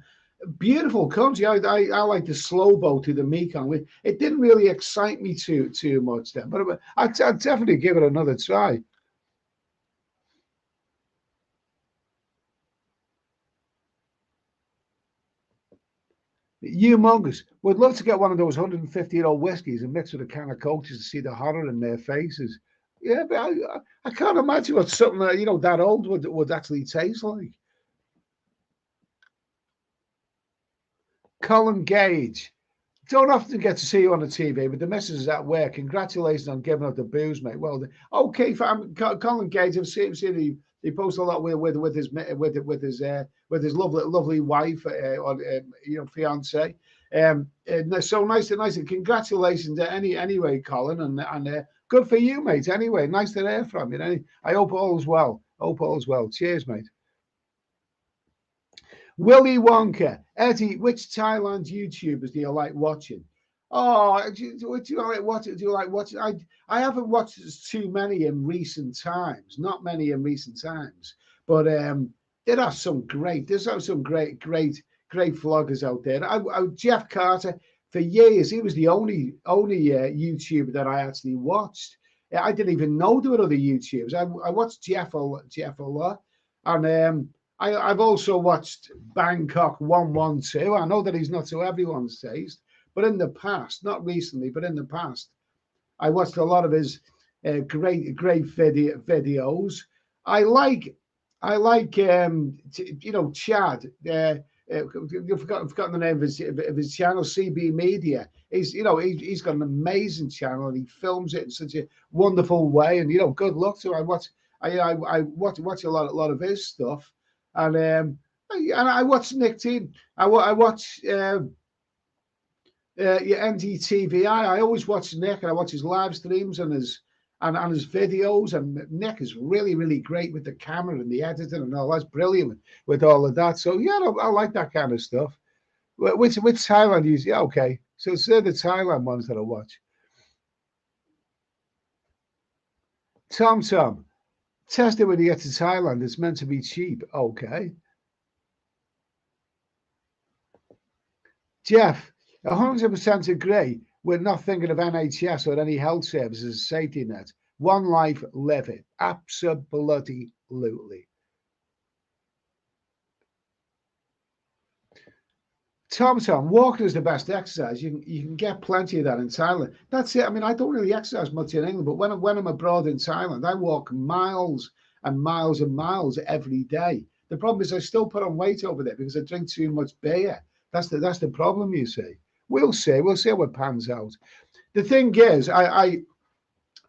Beautiful country. I like the slow boat to the Mekong. It didn't really excite me too much then, but I'd definitely give it another try. Humongous. Would love to get one of those 150-year-old whiskies and mix with a can of coaches to see the horror in their faces. Yeah, but I can't imagine what something that that old would actually taste like. Colin Gage. Don't often get to see you on the TV, but the missus is at work. Congratulations on giving up the booze, mate. Well, okay, Colin Gage. I've seen he posts a lot with his lovely wife, or fiance. So nice. And congratulations anyway, Colin, and good for you, mate. Anyway, nice to hear from you. I hope all's well. Hope all's well. Cheers, mate. Willy Wonka. Eddie, which Thailand YouTubers do you like watching? Oh, do you like watching? Do you like watching? I haven't watched too many in recent times. Not many in recent times, but there's some great vloggers out there. Jeff Carter, for years he was the only YouTuber that I actually watched. I didn't even know there were other YouTubers. I watched Jeff a lot, and I've also watched Bangkok 112. I know that he's not to everyone's taste, but in the past, not recently, but in the past, I watched a lot of his great videos. I like Chad. I've forgotten the name of his channel, CB Media. He's got an amazing channel and he films it in such a wonderful way. And good luck to him. I watch a lot of his stuff. And I watch Nick T. I watch NDTVI. I always watch Nick, and I watch his live streams and his videos. And Nick is really great with the camera and the editing and all. That's brilliant with all of that. So yeah, I like that kind of stuff. Which Thailand use? Yeah, okay. So they're the Thailand ones that I watch. Tom. Test it when you get to Thailand. It's meant to be cheap. Okay. Jeff, 100% agree. We're not thinking of NHS or any health services as a safety net. One life, live it. Absolutely. Tom, walking is the best exercise. You can get plenty of that in Thailand. That's it. I mean, I don't really exercise much in England, but when I'm abroad in Thailand, I walk miles and miles and miles every day. The problem is I still put on weight over there because I drink too much beer. That's the problem, you see. We'll see. We'll see how it pans out. The thing is, I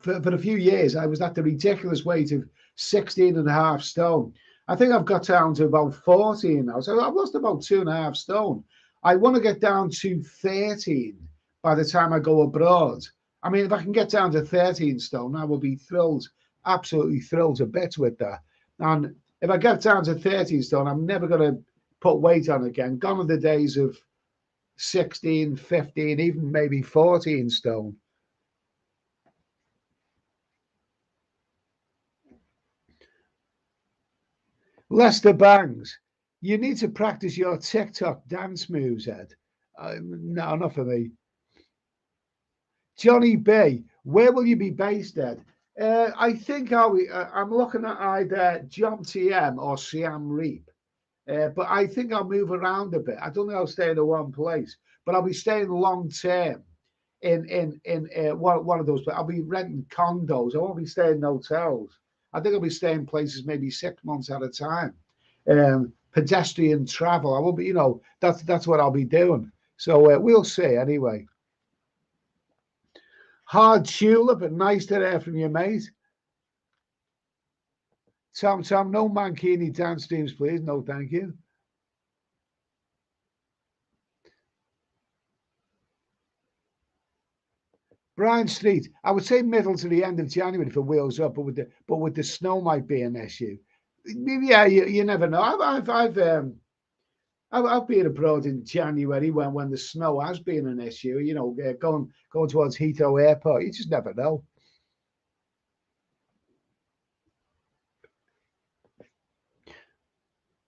for a few years, I was at the ridiculous weight of 16 and a half stone. I think I've got down to about 14 now. So I've lost about 2.5 stone. I want to get down to 13 by the time I go abroad. I mean, if I can get down to 13 stone, I will be thrilled, absolutely thrilled to bits with that. And if I get down to 13 stone, I'm never going to put weight on again. Gone are the days of 16, 15, even maybe 14 stone. Lester Bangs, you need to practice your TikTok dance moves, Ed. No, not for me. Johnny B, where will you be based, Ed? I think I'm looking at either John TM or Siam Reap. But I think I'll move around a bit. I don't think I'll stay in one place, but I'll be staying long term in one of those. But I'll be renting condos. I won't be staying in hotels. I think I'll be staying places maybe 6 months at a time. Pedestrian travel. I won't be. That's what I'll be doing. So we'll see anyway. Hard tulip and nice to hear from you, mate. Tom, no Mankini dance teams, please. No, thank you. Brian Street, I would say middle to the end of January for wheels up, but with the snow might be an issue. Yeah, you never know. I've been abroad in January when the snow has been an issue. You know, going towards Heathrow Airport, you just never know.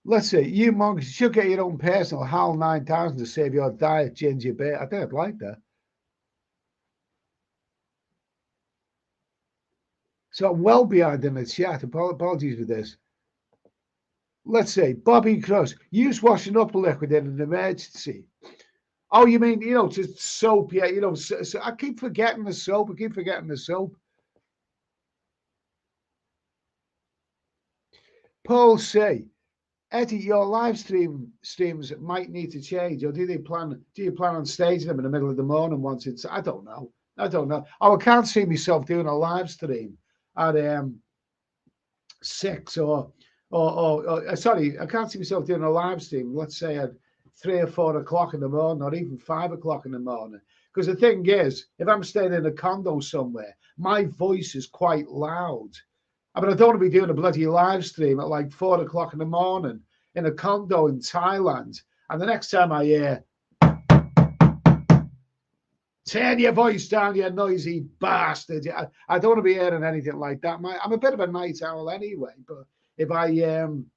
Let's see. You monks should get your own personal HAL 9000 to save your diet, ginger beer. I think I'd like that. So I'm well behind in the chat. Apologies for this. Let's say Bobby Cross, use washing up liquid in an emergency. Oh, you mean, just soap? Yeah, so I keep forgetting the soap. Paul say, Eddie, your live streams might need to change, or do you plan on staging them in the middle of the morning once it's? I don't know. Oh, I can't see myself doing a live stream at 6 or sorry, I can't see myself doing a live stream, let's say at 3 or 4 o'clock in the morning, or even 5 o'clock in the morning. Because the thing is, if I'm staying in a condo somewhere, my voice is quite loud. I mean, I don't want to be doing a bloody live stream at like 4 o'clock in the morning in a condo in Thailand. And the next time I hear, turn your voice down, you noisy bastard. I don't want to be hearing anything like that. I'm a bit of a night owl anyway, but if I do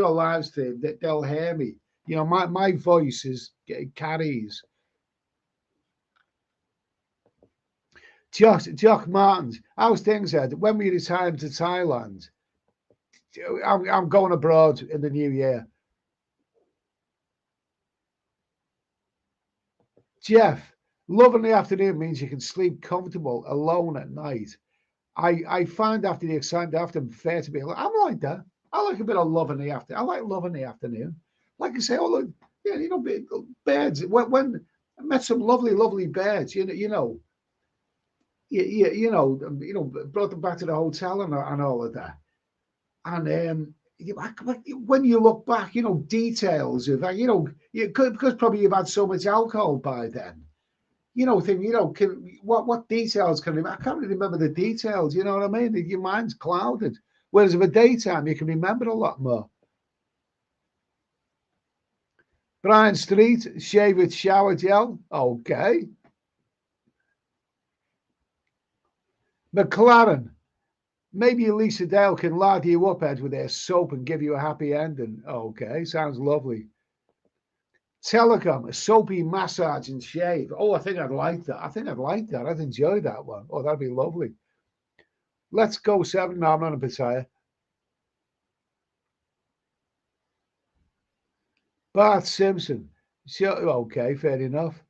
a live stream, they'll hear me. My voice carries. Jock Martins, how's things, Ed? When we return to Thailand, I'm going abroad in the new year. Jeff, love in the afternoon means you can sleep comfortable alone at night. I find after the excitement, after I'm fair to be alone. I'm like that. I like a bit of love in the afternoon. I like love in the afternoon. Like I say, look, yeah, birds. When I met some lovely birds, brought them back to the hotel and all of that. And when you look back, details of that, because probably you've had so much alcohol by then, what details can remember? I can't really remember the details, you know what I mean? Your mind's clouded. Whereas in the daytime, you can remember a lot more. Brian Street, shave with shower gel. Okay. McLaren, maybe Lisa Dale can lather you up, Ed, with their soap and give you a happy ending. Okay, sounds lovely. Telecom, a soapy massage and shave. Oh, I think I'd like that. I'd enjoy that one. Oh, that'd be lovely. Let's go 7. No, I'm not a Pattaya. Bart Simpson. Sure, okay, fair enough.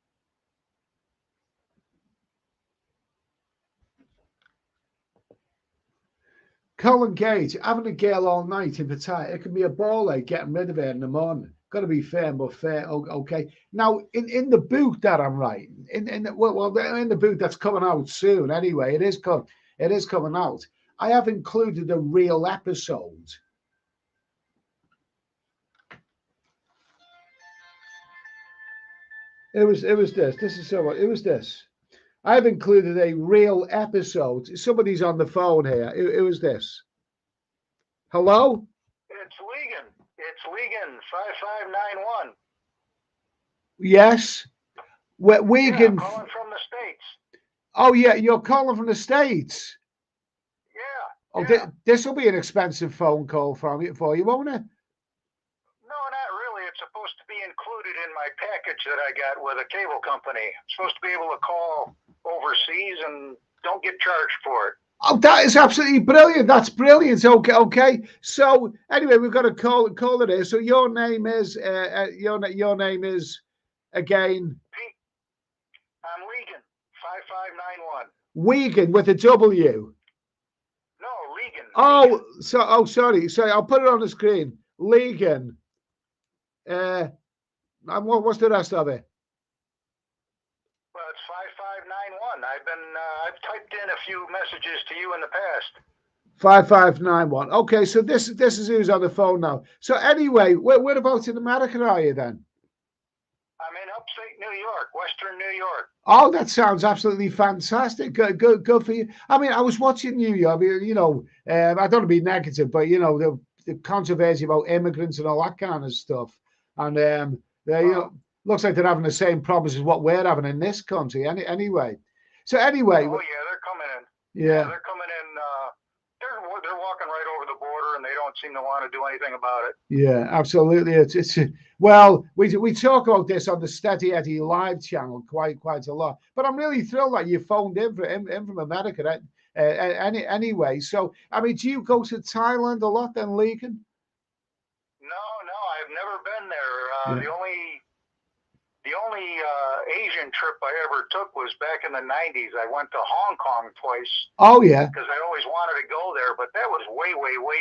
Colin Gage, having a girl all night in Pattaya, it can be a ball ache getting rid of her in the morning. Got to be fair, but fair. Okay. Now, in the book that I'm writing, in the book that's coming out soon, anyway, it is coming out. I have included a real episode. It was this. This is so. It was this. I've included a real episode. Somebody's on the phone here. It was this. Hello? It's Wiegand. It's Wiegand 5591. Yes. Wiegand. Yeah, calling from the States. Oh, yeah, you're calling from the States. Yeah. Oh, yeah. This will be an expensive phone call for you, won't it? No, not really. It's supposed to be included in my package that I got with a cable company. I'm supposed to be able to call overseas and don't get charged for it. Oh, that is absolutely brilliant. That's brilliant. Okay. So anyway, we've got to call it here. So your name is your name is again. I'm Wiegand 5591. Wiegand with a W. No, Wiegand. Oh, sorry. I'll put it on the screen. Wiegand. And what's the rest of it? Well, it's few messages to you in the past. 5591. Okay, so this is who's on the phone now. So anyway, whereabouts in America are you then? I'm in upstate New York, Western New York. Oh, that sounds absolutely fantastic. Good for you. I mean, I was watching New York. You know, I don't want to be negative, but you know the controversy about immigrants and all that kind of stuff, and they, you know, looks like they're having the same problems as what we're having in this country. Anyway, so anyway. Oh yeah, they're coming in. Yeah, they're coming in. They're walking right over the border, and they don't seem to want to do anything about it. Yeah, absolutely. It's well, we talk about this on the Steady Eddie live channel quite a lot. But I'm really thrilled that you phoned in from America. Anyway, so I mean, do you go to Thailand a lot then, Legan? No, I've never been there. The only Asian trip I ever took was back in the 90s. I went to Hong Kong twice. Oh, yeah. Because I always wanted to go there, but that was way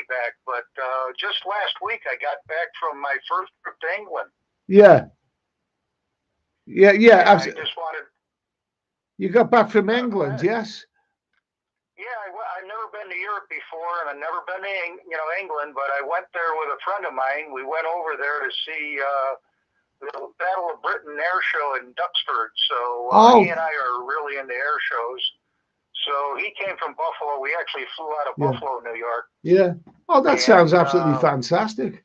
back. But just last week, I got back from my first trip to England. Yeah. I just wanted. You got back from England, yes? Yeah, I've never been to Europe before, and I've never been to England, but I went there with a friend of mine. We went over there to see the Battle of Britain air show in Duxford. So he and I are really into air shows. So he came from Buffalo. We actually flew out of Buffalo, New York. Yeah. Oh, that sounds absolutely fantastic.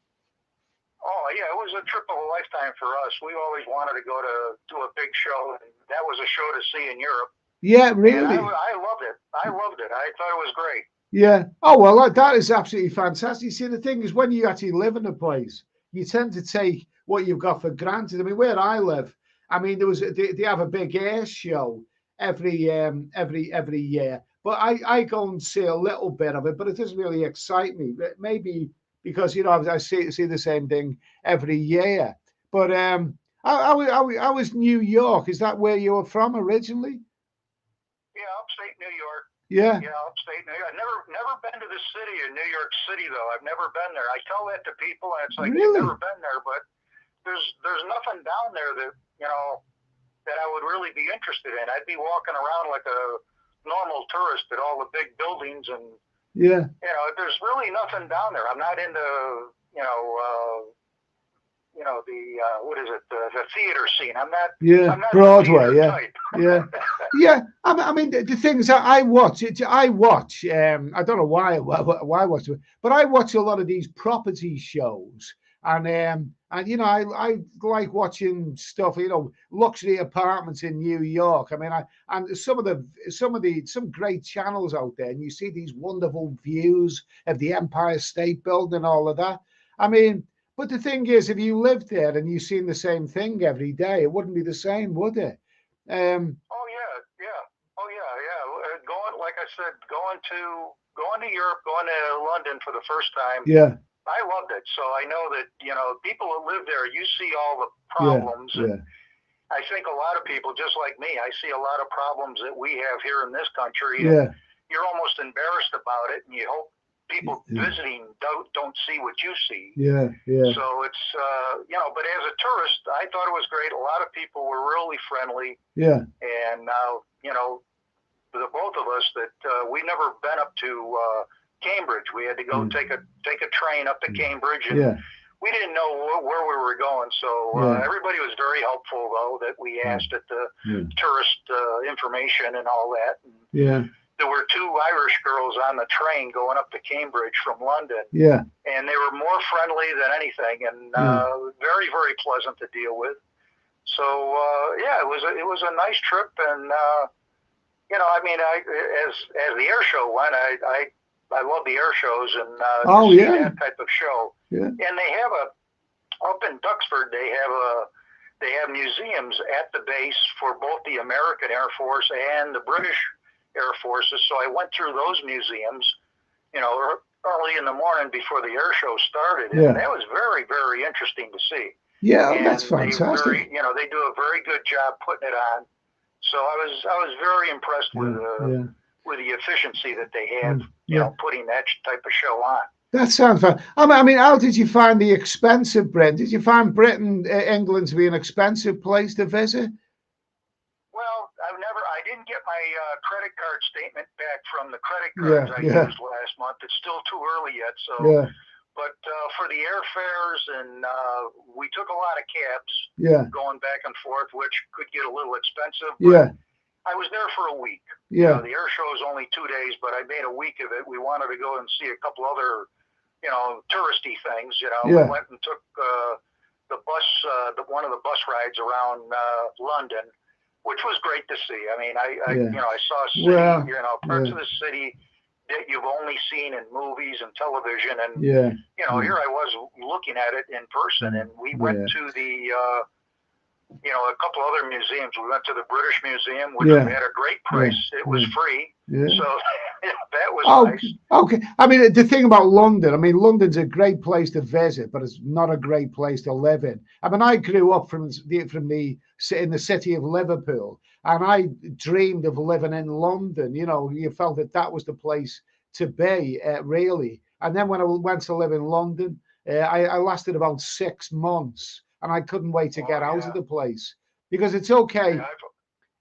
Oh, yeah, it was a trip of a lifetime for us. We always wanted to go to a big show, and that was a show to see in Europe. Yeah, really. And I loved it. I thought it was great. Yeah. Oh, well, that is absolutely fantastic. See, the thing is, when you actually live in a place, you tend to take what you've got for granted. I mean, where I live, I mean, they have a big air show every year, but I go and see a little bit of it, but it doesn't really excite me. Maybe because I see the same thing every year. But I was New York. Is that where you were from originally? Yeah, upstate New York. Yeah. Yeah, upstate New York. I've never been to the city of New York City though. I've never been there. I tell that to people, and it's like really? You've never been there, but there's nothing down there that that I would really be interested in. I'd be walking around like a normal tourist at all the big buildings, and there's really nothing down there. I'm not into what is it, the theater scene. I'm not Broadway. Yeah. Yeah. I mean, the things that I watch. I don't know why I watch it, but I watch a lot of these property shows, and I like watching stuff. Luxury apartments in New York. I mean, and some great channels out there, and you see these wonderful views of the Empire State Building, all of that. I mean. But the thing is, if you lived there and you've seen the same thing every day, it wouldn't be the same, would it? Yeah. Going, like I said, going to Europe, going to London for the first time. Yeah. I loved it. So I know that people that live there, you see all the problems. Yeah. I think a lot of people, just like me, I see a lot of problems that we have here in this country. Yeah. You're almost embarrassed about it, and you hope people visiting don't see what you see. Yeah. So it's but as a tourist, I thought it was great. A lot of people were really friendly. Yeah. And the both of us that we never been up to Cambridge. We had to go take a train up to Cambridge, and we didn't know where we were going. So everybody was very helpful, though, that we asked at the tourist information and all that. And there were two Irish girls on the train going up to Cambridge from London. Yeah. And they were more friendly than anything, and very, very pleasant to deal with. So it was a nice trip, and I mean, as the air show went, I love the air shows, and that type of show. Yeah. And they have up in Duxford, they have museums at the base for both the American Air Force and the British Air Forces. So I went through those museums, early in the morning before the air show started, and that was very, very interesting to see. Yeah, and that's fantastic. They do a very good job putting it on. So I was very impressed with the efficiency that they have, putting that type of show on. That sounds fun. I mean, how did you find the expensive Britain? Did you find England to be an expensive place to visit? Well, I didn't get my credit card statement back from the credit cards I used last month. It's still too early yet. So, but for the airfares, and we took a lot of cabs going back and forth, which could get a little expensive. But I was there for a week. You know, the air show is only 2 days, but I made a week of it. We wanted to go and see a couple other, you know, touristy things. You know, we went and took the bus, one of the bus rides around London, which was great to see. I mean, I you know, I saw a city, you know, parts of the city that you've only seen in movies and television, and you know, here I was looking at it in person, and we went to the you know, a couple other museums. We went to the British Museum, which had a great price. It was free. So that was nice. Okay. I mean, the thing about London, I mean, London's a great place to visit, but it's not a great place to live in. I mean, I grew up in the city of Liverpool, and I dreamed of living in London. You know, you felt that was the place to be, really. And then when I went to live in London, I lasted about 6 months. And I couldn't wait to get out of the place, because it's okay.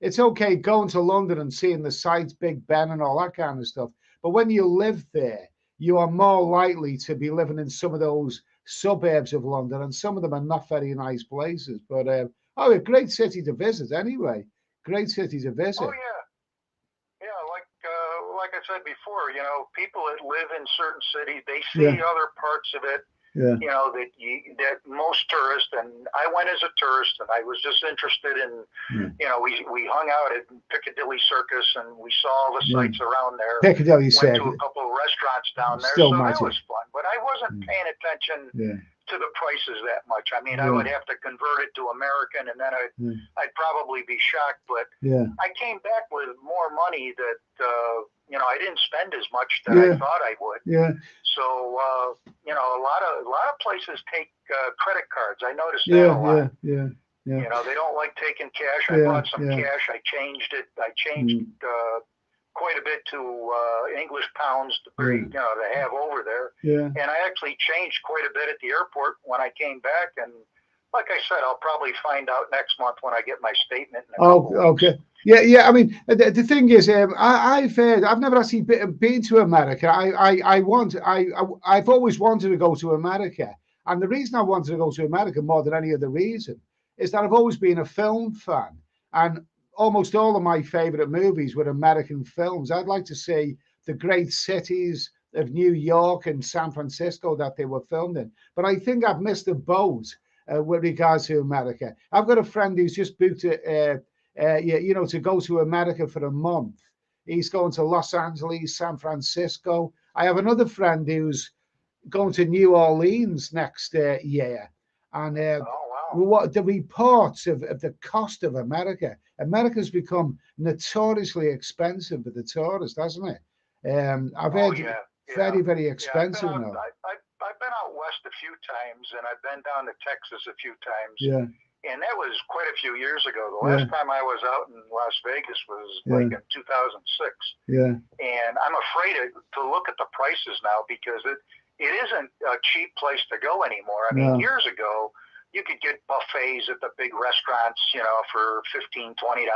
It's okay going to London and seeing the sights, Big Ben and all that kind of stuff. But when you live there, you are more likely to be living in some of those suburbs of London, and some of them are not very nice places. But a great city to visit anyway. Great city to visit. Oh yeah, like I said before, you know, people that live in certain cities, they see other parts of it. You know, that most tourists, and I went as a tourist, and I was just interested in, you know, we hung out at Piccadilly Circus, and we saw all the sights around there. Piccadilly Circus. Went to a couple of restaurants down there, Still so magic. that was fun. But I wasn't paying attention to the prices that much. I mean, I would have to convert it to American, and then I'd probably be shocked. But I came back with more money that, you know, I didn't spend as much that I thought I would. So, you know, a lot of places take credit cards. I noticed that a lot. You know, they don't like taking cash. I bought some cash. I changed it. I changed quite a bit to English pounds to you know, to have over there. And I actually changed quite a bit at the airport when I came back. And like I said, I'll probably find out next month when I get my statement. Okay. Yeah. I mean, the thing is, I've never actually been to America. I've always wanted to go to America, and the reason I wanted to go to America more than any other reason is that I've always been a film fan, and almost all of my favorite movies were American films. I'd like to see the great cities of New York and San Francisco that they were filmed in, but I think I've missed the boat with regards to America. I've got a friend who's just booked you know, to go to America for a month. He's going to Los Angeles, San Francisco. I have another friend who's going to New Orleans next year. And what the reports of the cost of America. America's become notoriously expensive for the tourist, hasn't it? I've heard very, very expensive now. I've been out west a few times, and I've been down to Texas a few times. And that was quite a few years ago. The last time I was out in Las Vegas was like in 2006. And I'm afraid to look at the prices now, because it isn't a cheap place to go anymore. I mean, years ago, you could get buffets at the big restaurants, you know, for $15, $20,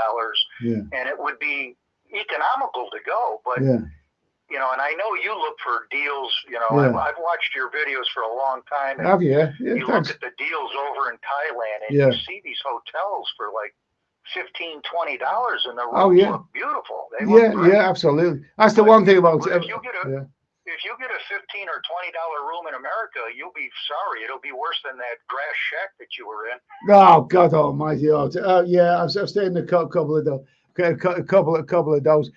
and it would be economical to go. But you know, and I know you look for deals. You know, I've watched your videos for a long time. And have you? You look at the deals over in Thailand, and you see these hotels for like $15, $20, and the rooms look beautiful. They look great. Absolutely. That's the one thing about. If you get a $15 or $20 room in America, you'll be sorry. It'll be worse than that grass shack that you were in. Oh God Almighty! I've stayed in a couple of those. A couple of those.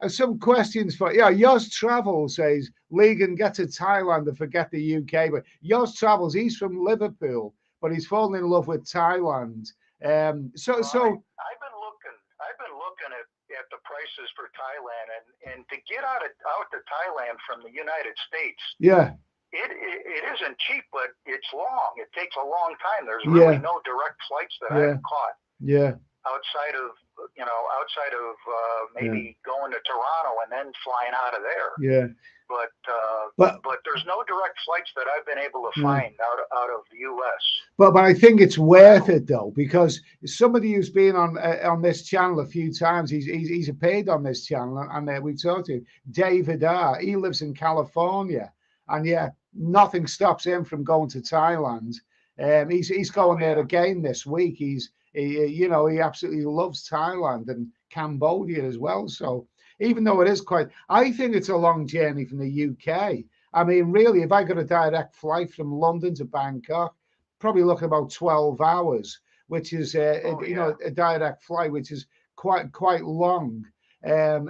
Some questions for Yoz Travel says Legan, get to Thailand and forget the UK. But Yoz Travels, he's from Liverpool, but he's fallen in love with Thailand. I've been looking at the prices for Thailand, and to get out to Thailand from the United States, it isn't cheap, but it's long. It takes a long time. There's really no direct flights that I've caught. Outside of maybe going to Toronto and then flying out of there. but there's no direct flights that I've been able to find out of the U.S. But I think it's worth it though, because somebody who's been on this channel a few times, he's appeared on this channel, and we talked to him, David R. He lives in California, and yeah, nothing stops him from going to Thailand. He's going there again this week. He absolutely loves Thailand and Cambodia as well. So even though it is I think it's a long journey from the UK. I mean, really, if I got a direct flight from London to Bangkok, probably looking about 12 hours, which is a direct flight, which is quite long. I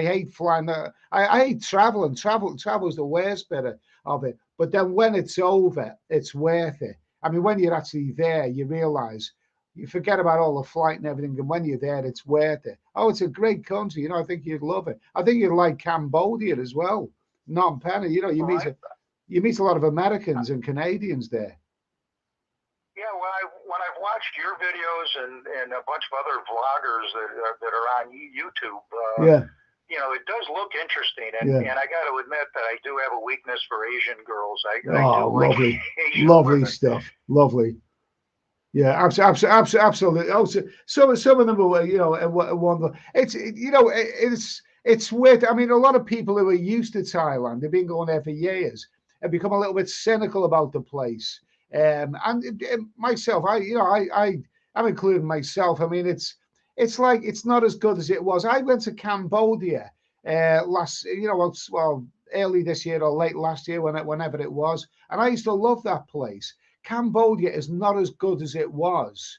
hate flying. I hate traveling. Travel is the worst bit of it. But then when it's over, it's worth it. I mean, when you're actually there, you realize you forget about all the flight and everything, and when you're there, it's worth it. Oh, it's a great country. I think you'd love it. I think you'd like Cambodia as well. Phnom Penh. You meet a lot of Americans and Canadians there. Yeah, when I've watched your videos and a bunch of other vloggers that are on YouTube, it does look interesting, and I got to admit that I do have a weakness for Asian girls. I do lovely, like Asian lovely women. stuff, lovely. Yeah, absolutely. Also, some of them are, wonderful. It's weird. I mean, a lot of people who are used to Thailand, they've been going there for years, have become a little bit cynical about the place. And myself, I'm including myself. I mean, it's like it's not as good as it was. I went to Cambodia early this year or late last year, whenever it was, and I used to love that place. Cambodia is not as good as it was,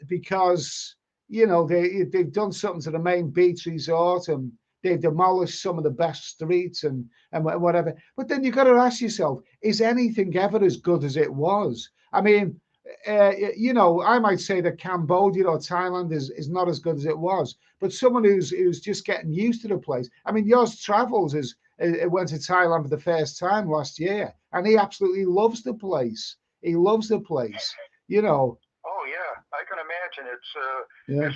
because they've done something to the main beach resort, and they demolished some of the best streets and whatever. But then you've got to ask yourself, is anything ever as good as it was? I mean, I might say that Cambodia or Thailand is not as good as it was, but someone who's just getting used to the place. I mean, yours travels went to Thailand for the first time last year, and he absolutely loves the place. He loves the place, Oh yeah, I can imagine. It's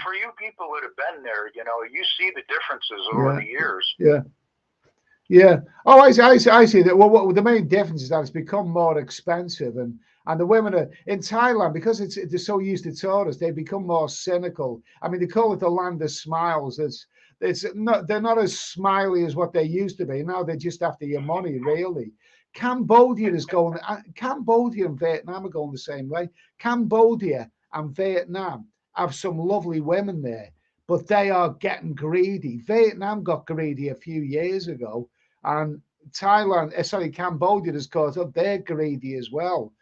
for you people that have been there. You see the differences over the years. Yeah. Oh, I see that. Well, the main difference is that it's become more expensive, and the women are in Thailand, because they're so used to tourists, they become more cynical. I mean, they call it the land of smiles. They're not as smiley as what they used to be. Now they're just after your money, really. Cambodia and Vietnam are going the same way. Cambodia and Vietnam have some lovely women there, but they are getting greedy. Vietnam got greedy a few years ago, and Cambodia has caught up. They're greedy as well.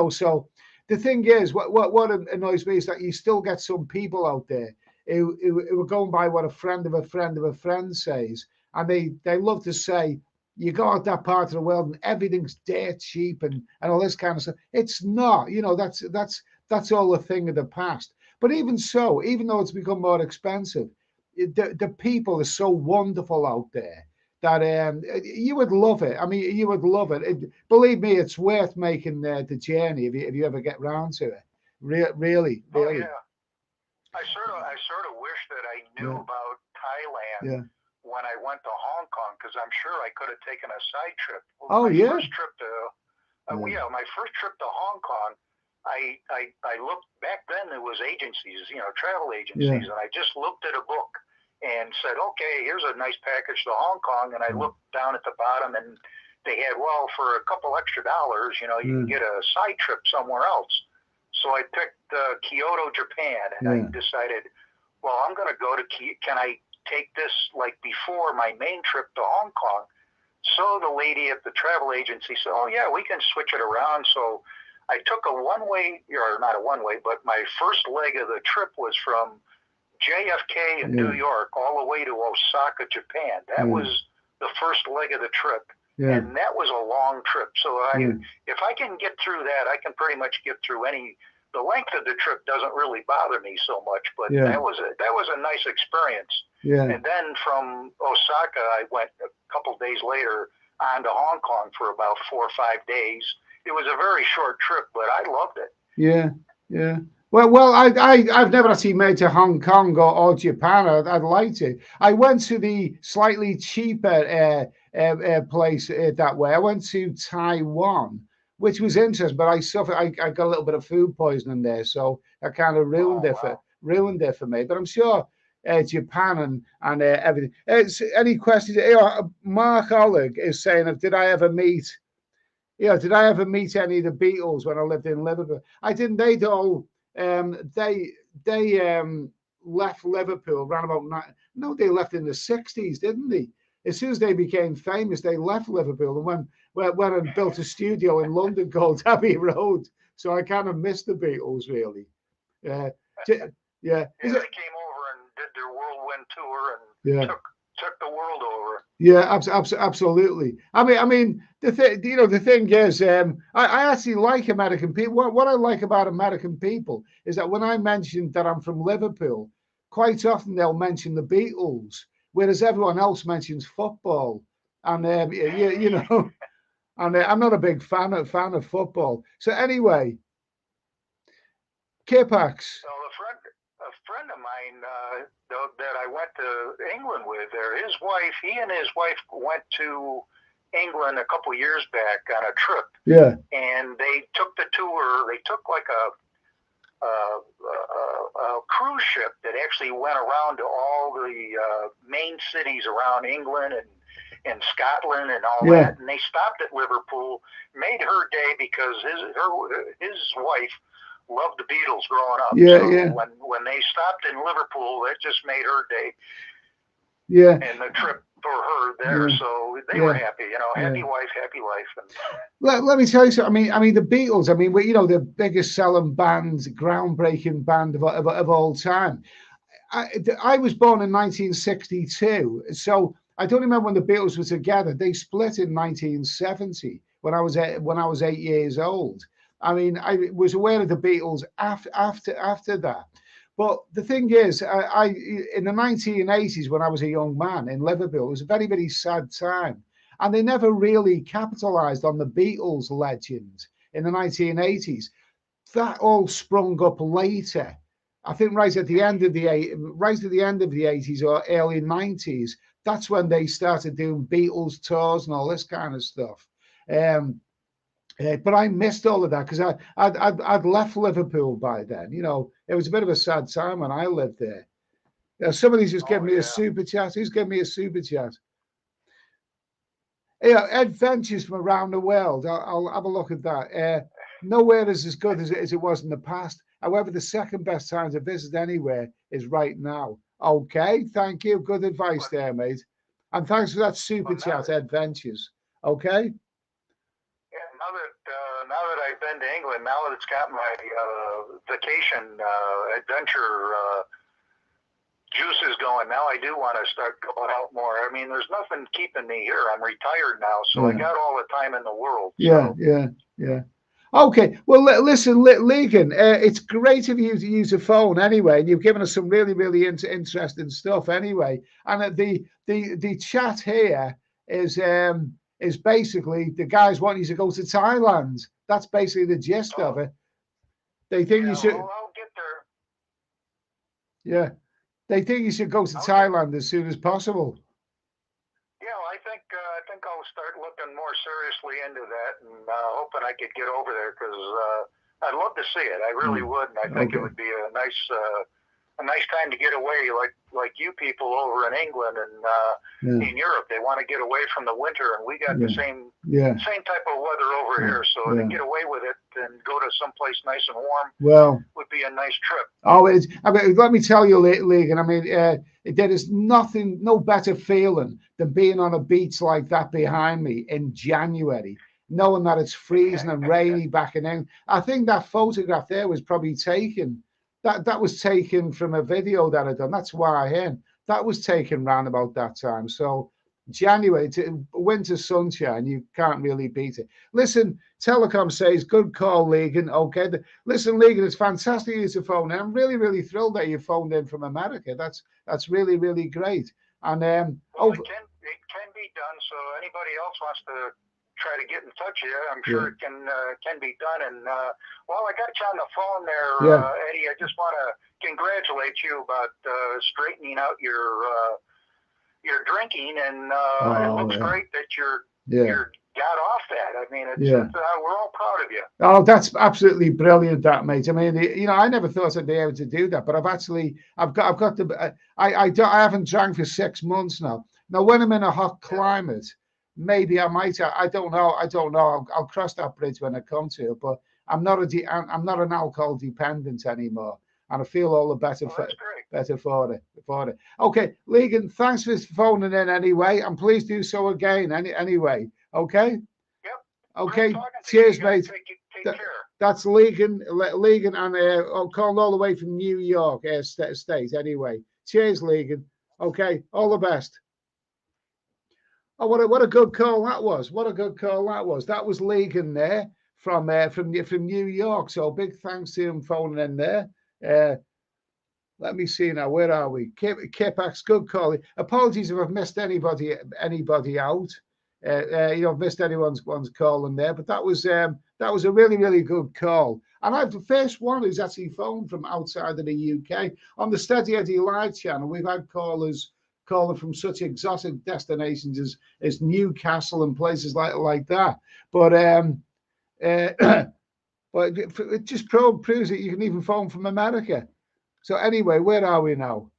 So the thing is, what annoys me is that you still get some people out there who are going by what a friend of a friend of a friend says, and they love to say, you go out that part of the world and everything's dirt cheap and all this kind of stuff. It's not. That's all a thing of the past. But even so, even though it's become more expensive, the people are so wonderful out there that you would love it. I mean, you would love it. Believe me, it's worth making the journey if you ever get round to it. Really. Oh yeah. I sort of wish that I knew about Thailand when I went to Hong Kong, because I'm sure I could have taken a side trip. My first trip to Hong Kong, I looked back then. There was agencies, travel agencies, and I just looked at a book and said, okay, here's a nice package to Hong Kong, and I looked down at the bottom, and they had, for a couple extra dollars, you can get a side trip somewhere else. So I picked Kyoto, Japan, and I decided, I'm going to go to can I take this like before my main trip to Hong Kong? So the lady at the travel agency said, oh yeah, we can switch it around. So I took a one-way, or not a one-way, but my first leg of the trip was from JFK in New York all the way to Osaka, Japan. That was the first leg of the trip. Yeah. And that was a long trip. So if I can get through that, I can pretty much get through the length of the trip doesn't really bother me so much, but that was a nice experience. Yeah. And then from Osaka, I went a couple days later on to Hong Kong for about 4 or 5 days. It was a very short trip, but I loved it. Yeah. Well, I've never actually made to Hong Kong or Japan. I'd like to. I went to the slightly cheaper place that way. I went to Taiwan, which was interesting, but I suffered. I got a little bit of food poisoning there, so that kind of Oh, wow. ruined it for me. But I'm sure Japan and everything. Any questions? Mark Oleg is saying, "Did I ever meet?" Did I ever meet any of the Beatles when I lived in Liverpool? I didn't. They'd all they left Liverpool around about no, they left in the 60s, didn't they? As soon as they became famous, they left Liverpool and went and built a studio in London called Abbey Road. So I kind of missed the Beatles really. Uh, yeah, yeah, they came over and did their whirlwind tour and took the world over. Yeah, absolutely. I mean, the thing, the thing is, I actually like American people. What I like about American people is that when I mention that I'm from Liverpool, quite often they'll mention the Beatles, whereas everyone else mentions football. And and I'm not a big fan of football. So anyway, K-Pax. So a friend of mine that I went to England with, he and his wife went to England a couple years back on a trip. Yeah. And they took the tour. They took like a cruise ship that actually went around to all the main cities around England and Scotland and all that. And they stopped at Liverpool, made her day because his wife loved the Beatles growing up. So when they stopped in Liverpool, that just made her day. Yeah. And the trip for her there, so they were happy. Happy wife, happy life. And let me tell you something. I mean, the Beatles. I mean, the biggest selling band, groundbreaking band of all time. I was born in 1962, so I don't remember when the Beatles were together. They split in 1970 when I was 8 years old. I mean, I was aware of the Beatles after that. But the thing is, I in the 1980s when I was a young man in Liverpool, it was a very, very sad time, and they never really capitalised on the Beatles legend in the 1980s. That all sprung up later. I think right at the end of the 80s or early 90s. That's when they started doing Beatles tours and all this kind of stuff. But I missed all of that because I'd left Liverpool by then. It was a bit of a sad time when I lived there. Somebody's just given me a super chat. Who's giving me a super chat? Adventures from around the world. I'll have a look at that. Nowhere is as good as it was in the past. However, the second best time to visit anywhere is right now. Okay, thank you. Good advice there, mate. And thanks for that super chat, Adventures. Okay. Now that I've been to England, now that it's got my vacation adventure juices going, now I do want to start going out more. I mean, there's nothing keeping me here. I'm retired now, so I got all the time in the world. Yeah. Okay, well, listen, Legan, it's great of you to use a phone anyway, and you've given us some really, really interesting stuff anyway. And the chat here is basically the guys want you to go to Thailand. That's basically the gist of it. They think you should. I'll get there. Yeah, they think you should go to Thailand as soon as possible. Yeah, well, I think I'll start looking more seriously into that, and hoping I could get over there because I'd love to see it. I really would, and I think it would be a nice time to get away, like you people over in England and in Europe. They want to get away from the winter, and we got the same type of weather over here. So to get away with it and go to someplace nice and warm, would be a nice trip. Let me tell you, Legan. I mean, there is no better feeling than being on a beach like that behind me in January, knowing that it's freezing and rainy back in England. I think that photograph there was probably taken. That was taken from a video that I'd done. That's why I am. That was taken round about that time. So January to winter sunshine, you can't really beat it. Listen, Telecom says, good call, Legan. Okay. Listen, Legan, it's fantastic you to phone in. I'm really, really thrilled that you phoned in from America. That's really, really great. And it can be done. So anybody else wants to try to get in touch with you. I'm sure it can be done. And while I got you on the phone there, Eddie, I just want to congratulate you about straightening out your drinking, and it looks great that you're got off that. I mean, it's we're all proud of you. Oh, that's absolutely brilliant, that, mate. I mean, you know, I never thought I'd be able to do that, but I've got the, I haven't drank for 6 months now. Now, when I'm in a hot climate, maybe I might. I don't know. I'll cross that bridge when I come to it. But I'm not an alcohol dependent anymore, and I feel all the better for it. Okay, Legan, thanks for phoning in anyway, and please do so again. Anyway, okay. Yep. Okay. Cheers, mate. Take care. That's Legan, and calling all the way from New York State. Anyway, cheers, Legan. Okay, all the best. Oh, what a good call that was! What a good call that was! That was Legan there from New York. So big thanks to him phoning in there. Let me see now. Where are we? Kipax, good call. Apologies if I've missed anybody out. You know, I've missed anyone's call in there, but that was a really good call. And I'm the first one who's actually phoned from outside of the UK on the Steady Eddie Live channel. We've had callers calling from such exotic destinations as Newcastle and places like that. But but it just proves that you can even phone from America. So anyway, where are we now?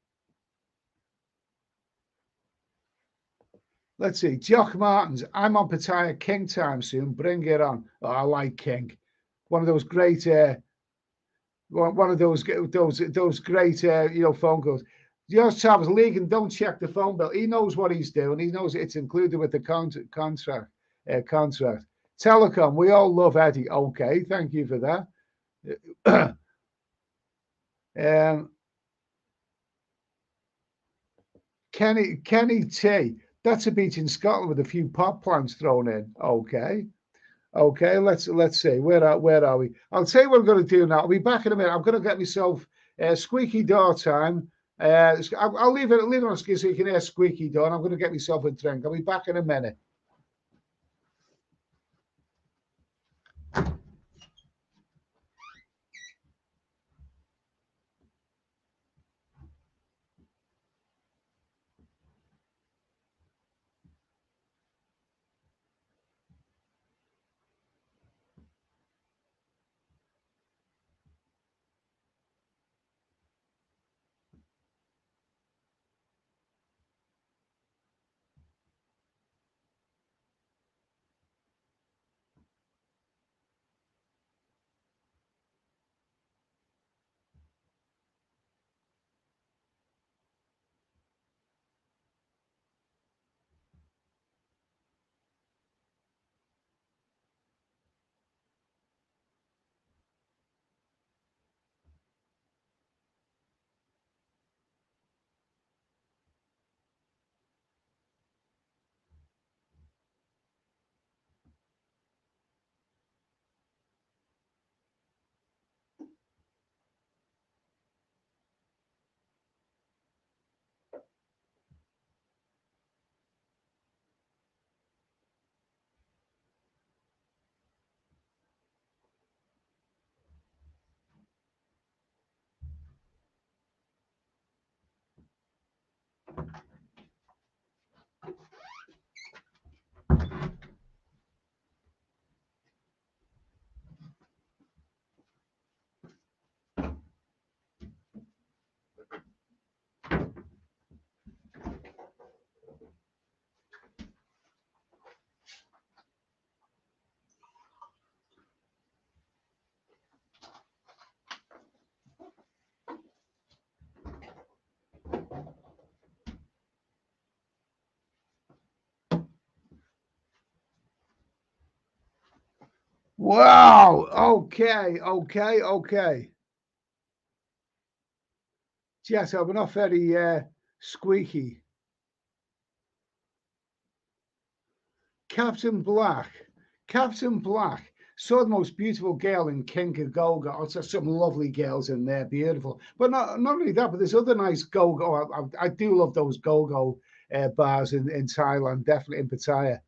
Let's see. Jock Martins, I'm on Pattaya King time soon. Bring it on. Oh, I like King. One of those great, one of those great, you know, phone calls. George Chavez, Legan, don't check the phone bill. He knows what he's doing. He knows it's included with the contract. Telecom, we all love Eddie. Okay, thank you for that. Kenny T. That's a beach in Scotland with a few pot plants thrown in. Okay. Let's see. Where are we? I'll tell you what I'm going to do now. I'll be back in a minute. I'm going to get myself squeaky door time. I'll leave it on ski so you can hear squeaky door. And I'm going to get myself a drink. I'll be back in a minute. Wow. Okay. Yes, I'm not very squeaky. Captain Black. Saw the most beautiful girl in Kinkagoga. Also, some lovely girls in there, beautiful. But not only that, but there's other nice go-go. I do love those go-go bars in Thailand, definitely in Pattaya.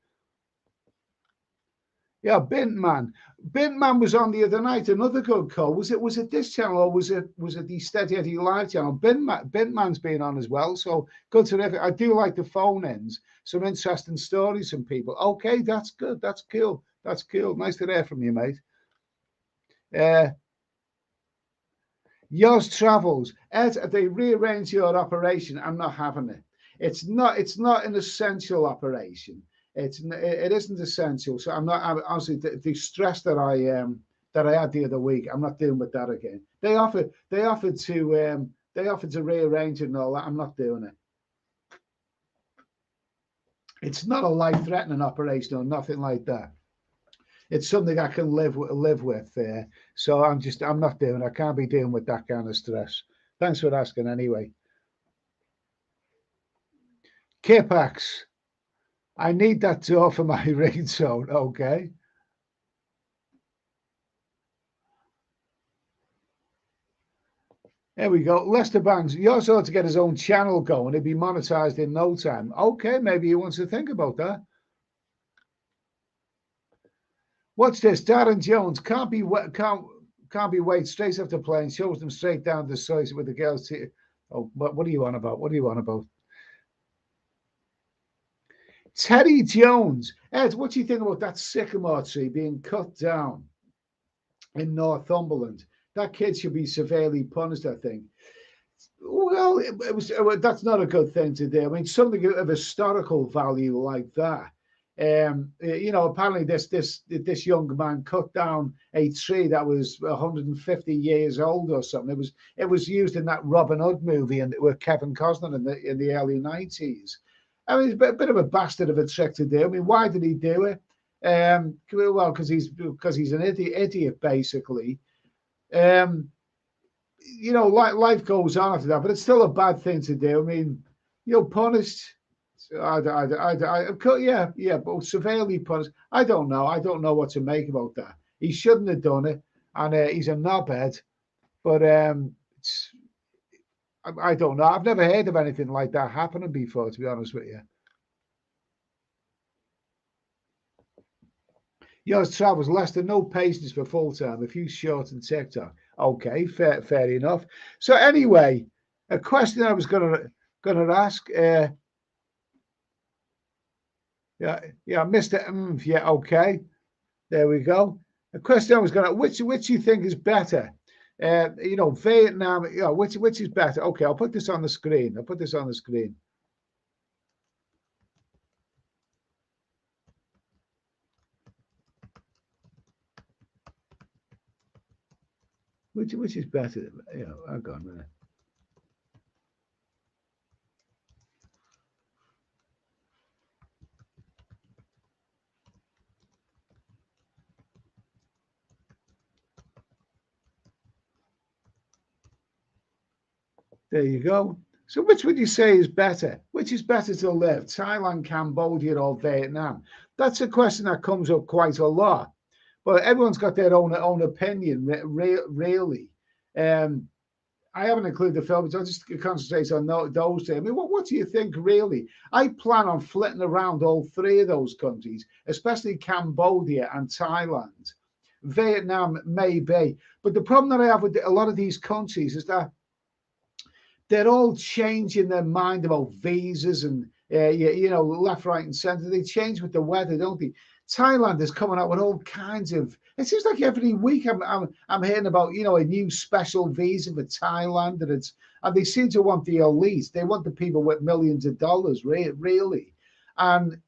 Yeah, Bintman. Bintman was on the other night. Another good call. Was it this channel or was it the Steady Eddie live channel? Bintman's been on as well. So good, terrific. I do like the phone ins. Some interesting stories from people. Okay, that's good. That's cool. That's cool. Nice to hear from you, mate. Yours travels. Ed, they rearrange your operation. I'm not having it. It's not. It's not an essential operation. It isn't essential. So I'm not. Honestly, the stress that I had the other week, I'm not dealing with that again. They offered to rearrange it and all that. I'm not doing it. It's not a life-threatening operation or nothing like that. It's something I can live with. So I'm not doing. I can't be dealing with that kind of stress. Thanks for asking anyway. Kipax, I need that door for my rain zone. Okay. There we go. Lester Banks, he also ought to get his own channel going. He'd be monetized in no time. Okay, maybe he wants to think about that. What's this? Darren Jones can't be wait straight after playing. Shows them straight down the sides with the girls. Oh, what are you on about? What are you on about? Teddy Jones. Ed, what do you think about that sycamore tree being cut down in Northumberland? That kid should be severely punished, I think. Well, that's not a good thing to do. I mean, something of historical value like that. Apparently this young man cut down a tree that was 150 years old or something. It was used in that Robin Hood movie and with Kevin Costner in the early 90s. I mean, it's a bit of a bastard of a trick to do. I mean, why did he do it? Well, because he's an idiot basically. Life goes on after that, but it's still a bad thing to do. I mean, punished. Yeah, but severely punished. I don't know. I don't know what to make about that. He shouldn't have done it, and he's a knobhead. But I don't know. I've never heard of anything like that happening before, to be honest with you. Yours travels less than no patience for full time. A few short and TikTok. Okay, fair enough. So anyway, a question I was gonna ask. Yeah, Mr. Yeah, okay. There we go. A question I was gonna which you think is better? Vietnam. Which is better? Okay, I'll put this on the screen. Which is better? Hang on a minute. There you go. So which would you say is better? Which is better to live, Thailand, Cambodia, or Vietnam? That's a question that comes up quite a lot. But everyone's got their own opinion, really. I haven't included the films. I'll just concentrate on those two. I mean, what do you think, really? I plan on flitting around all three of those countries, especially Cambodia and Thailand. Vietnam, maybe. But the problem that I have with a lot of these countries is that they're all changing their mind about visas and left, right, and centre. They change with the weather, don't they? Thailand is coming out with all kinds of. It seems like every week I'm hearing about a new special visa for Thailand, and they seem to want the elite. They want the people with millions of dollars, really. And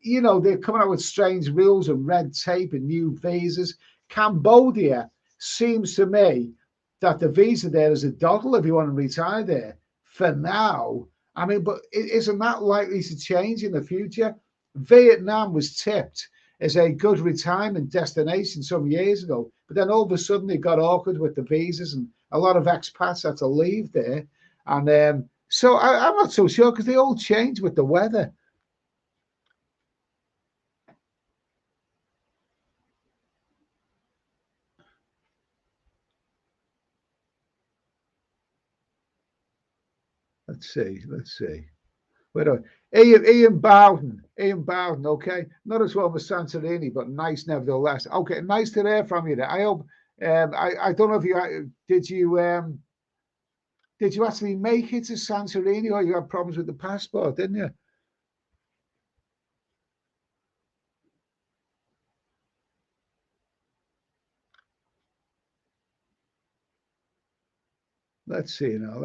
they're coming out with strange rules and red tape and new visas. Cambodia seems to me that the visa there is a doddle if you want to retire there for now. I mean, but isn't that likely to change in the future? Vietnam was tipped as a good retirement destination some years ago, but then all of a sudden it got awkward with the visas and a lot of expats had to leave there. And so I'm not so sure because they all change with the weather. Let's see. But Ian Bowden, okay, not as well as Santorini, but nice nevertheless. Okay, nice to hear from you there. I hope. I don't know if you did you actually make it to Santorini, or you had problems with the passport, didn't you? Let's see now.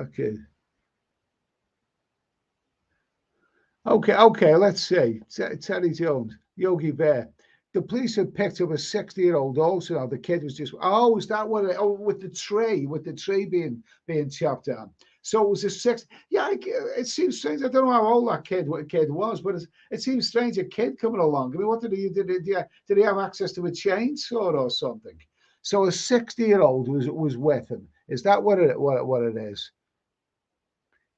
Okay. Let's see. Terry Jones, Yogi Bear. The police had picked up a 60-year-old also. Now the kid was just. Oh, is that what? With the tree being chopped down. So it was a six. Yeah, it seems strange. I don't know how old that kid was, but it seems strange. A kid coming along. I mean, what did he have access to a chainsaw or something? So a 60-year-old was with him. Is that what it is?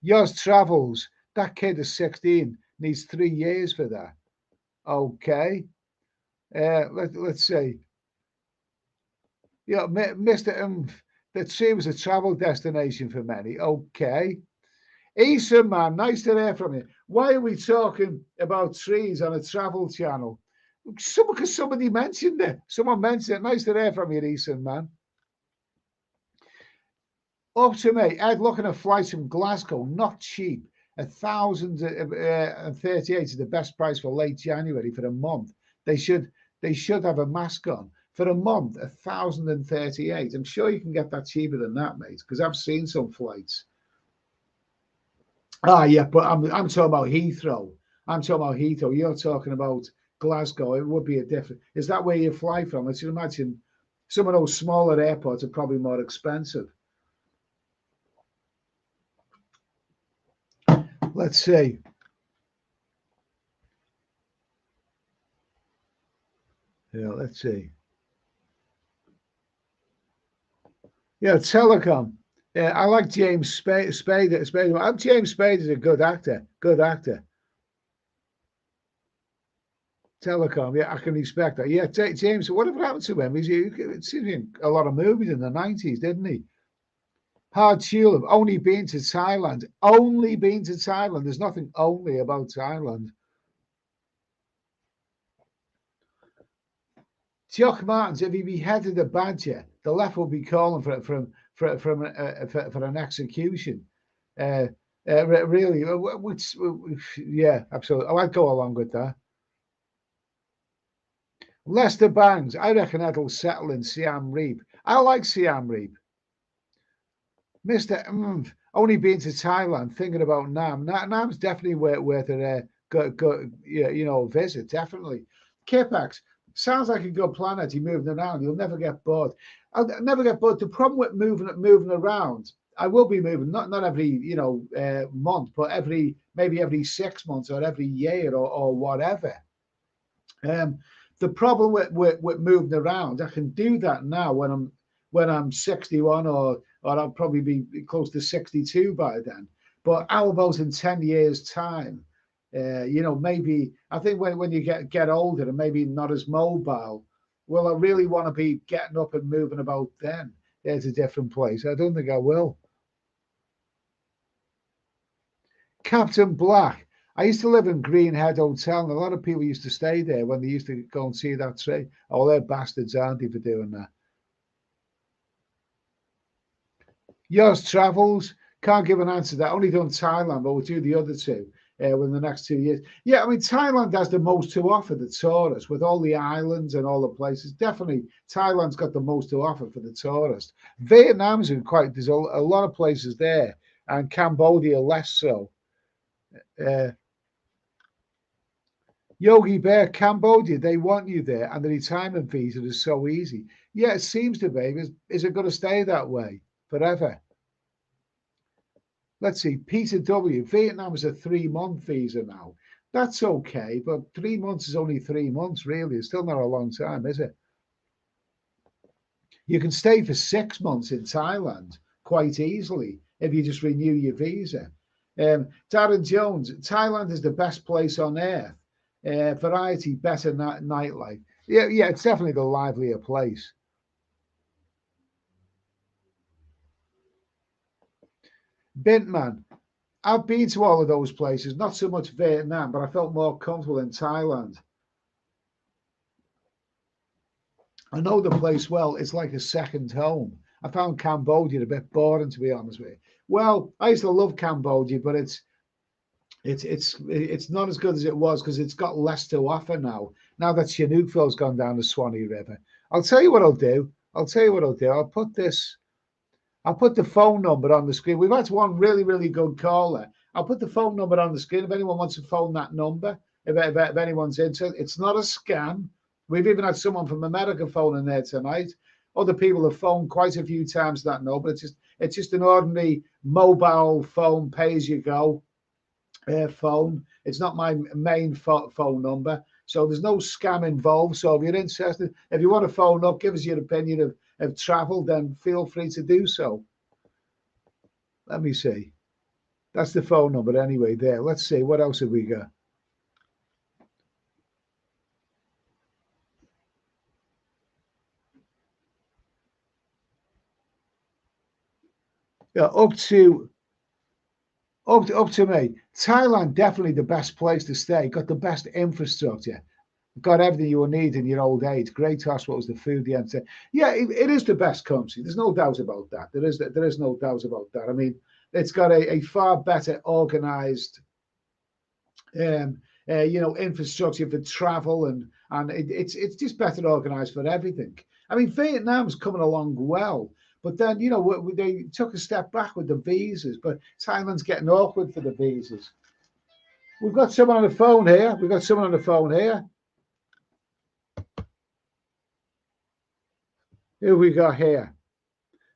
Yours travels. That kid is 16. Needs 3 years for that. Okay. Let's see. Yeah, Mr. The tree was a travel destination for many. Okay. Ethan, man, nice to hear from you. Why are we talking about trees on a travel channel? Because somebody mentioned it. Someone mentioned it. Nice to hear from you, Ethan, man. Up to me, Ed, looking at flights from Glasgow, not cheap. 1,038 is the best price for late January for a month. They should have a mask on for a month. 1,038. I'm sure you can get that cheaper than that, mate. Because I've seen some flights. Ah, yeah, but I'm talking about Heathrow. I'm talking about Heathrow. You're talking about Glasgow. It would be a different. Is that where you fly from? I should imagine some of those smaller airports are probably more expensive. Let's see. Yeah, let's see. Yeah, Telecom. Yeah, I like James Spade. James Spade is a good actor. Good actor. Telecom. Yeah, I can respect that. Yeah, James. Whatever happened to him? He's seen in a lot of movies in the 90s, didn't he? Hard Tulip. Only been to Thailand. Only been to Thailand. There's nothing only about Thailand. Jock Martins, if he beheaded a badger, the left will be calling for an execution. Really, yeah, absolutely. I'd go along with that. Lester Bangs, I reckon that'll settle in Siam Reap. I like Siam Reap. Mr. Only been to Thailand, thinking about Nam. Nam's definitely worth a visit, definitely. Kipax, sounds like a good planet. You're moving around. You'll never get bored. I'll never get bored. The problem with moving around, I will be moving not every month, but maybe every 6 months or every year or whatever. The problem with moving around, I can do that now when I'm 61 or I'll probably be close to 62 by then. But how about in 10 years' time? Maybe I think when you get older and maybe not as mobile, will I really want to be getting up and moving about then? There's a different place. I don't think I will. Captain Black. I used to live in Greenhead Hotel, and a lot of people used to stay there when they used to go and see that tree. Oh, they're bastards, aren't they, for doing that? Yours travels. Can't give an answer to that. Only done Thailand, but we'll do the other two within the next 2 years. Yeah, I mean, Thailand has the most to offer the tourists with all the islands and all the places. Definitely, Thailand's got the most to offer for the tourist. Vietnam's there's a lot of places there, and Cambodia less so. Yogi Bear, Cambodia, they want you there, and the retirement visa is so easy. Yeah, it seems to be. Is it going to stay that way forever? Let's see, Peter W. Vietnam is a 3-month visa now. That's okay, but 3 months is only 3 months, really. It's still not a long time, is it? You can stay for 6 months in Thailand quite easily if you just renew your visa. Darren Jones, Thailand is the best place on earth. Variety, better nightlife. Yeah, it's definitely the livelier place. Bintman, I've been to all of those places, not so much Vietnam, but I felt more comfortable in Thailand. I know the place well. It's like a second home. I found Cambodia a bit boring, to be honest with you. Well, I used to love Cambodia, but it's not as good as it was because it's got less to offer now. Now that Chinookville's gone down the Swanee River. I'll tell you what I'll do. I'll put the phone number on the screen. We've had one really, really good caller. I'll put the phone number on the screen if anyone wants to phone that number. If anyone's interested, it's not a scam. We've even had someone from America phoning there tonight. Other people have phoned quite a few times that number. It's just an ordinary mobile phone, pay as you go phone. It's not my main phone number, so there's no scam involved. So if you're interested, if you want to phone up, give us your opinion of travel, then feel free to do so. Let me see. That's the phone number anyway there. Let's see. What else have we got? Yeah, up to me. Thailand, definitely the best place to stay. Got the best infrastructure. Got everything you will need in your old age. Great hospitals, the food, the entertainment. Yeah, it is the best country. There's no doubt about that. There is no doubt about that. I mean, it's got a far better organized, infrastructure for travel, and it's just better organized for everything. I mean, Vietnam's coming along well, but then they took a step back with the visas. But Thailand's getting awkward for the visas. We've got someone on the phone here. Who have we got here?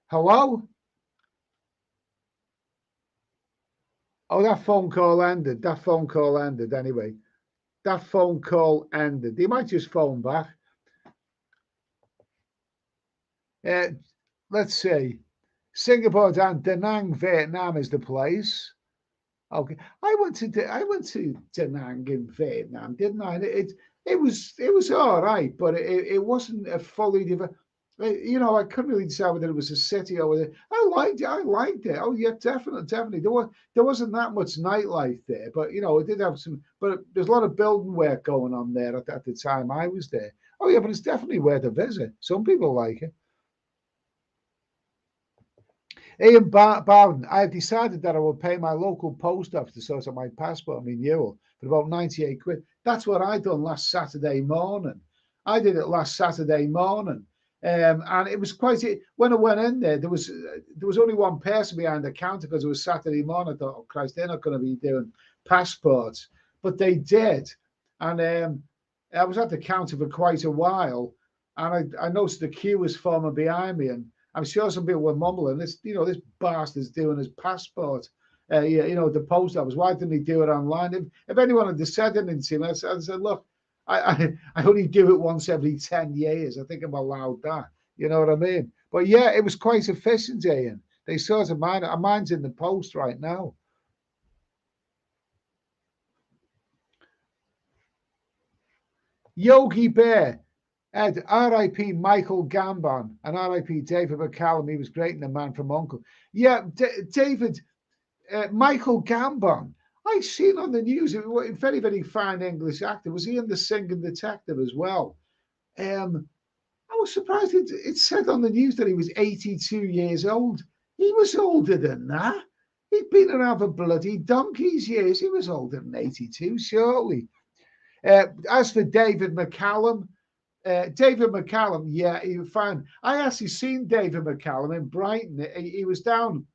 Hello? Oh, that phone call ended. Anyway. That phone call ended. You might just phone back. Let's see. Singapore and Da Nang, Vietnam is the place. Okay. I went to Da Nang in Vietnam, didn't I? It was all right, but it wasn't a fully developed. I couldn't really decide whether it was a city or whether I liked it. Oh yeah, definitely. There wasn't that much nightlife there, but it did have some. But there's a lot of building work going on there at the time I was there. Oh yeah, but it's definitely worth a visit. Some people like it. Ian Bowden, I have decided that I will pay my local post office to sort out my passport renewal for about 98 quid. That's what I done last Saturday morning. I did it last Saturday morning. And it was when I went in there was only one person behind the counter because it was Saturday morning. I thought, oh Christ, they're not going to be doing passports, but they did. And I was at the counter for quite a while, and I noticed the queue was forming behind me, and I'm sure some people were mumbling, this bastard's doing his passport. The post office. Why didn't he do it online? If anyone had said anything to me, I said, look, I only do it once every 10 years. I think I'm allowed that. You know what I mean? But yeah, it was quite efficient, Ian. They sort of mine's in the post right now. Yogi Bear, Ed, R.I.P. Michael Gambon and R.I.P. David McCallum. He was great in The Man from U.N.C.L.E. Yeah, David, Michael Gambon. I seen on the news, a very, very fine English actor. Was he in The Singing Detective as well? I was surprised it said on the news that he was 82 years old. He was older than that. He'd been around for bloody donkey's years. He was older than 82, surely. As for David McCallum, yeah, he was fine. I actually seen David McCallum in Brighton. He was down.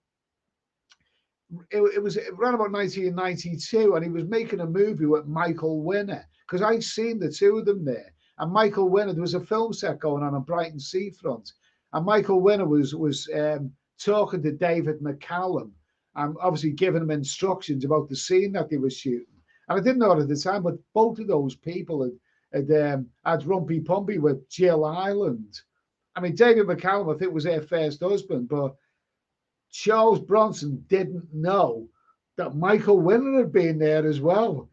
It was around about 1992, and he was making a movie with Michael Winner, because I'd seen the two of them there. And Michael Winner, there was a film set going on Brighton seafront, and Michael Winner was talking to David McCallum, and obviously giving him instructions about the scene that they were shooting. And I didn't know it at the time, but both of those people had Rumpy Pumpy with Jill Island. I mean, David McCallum, I think, was their first husband, but Charles Bronson didn't know that Michael Winner had been there as well.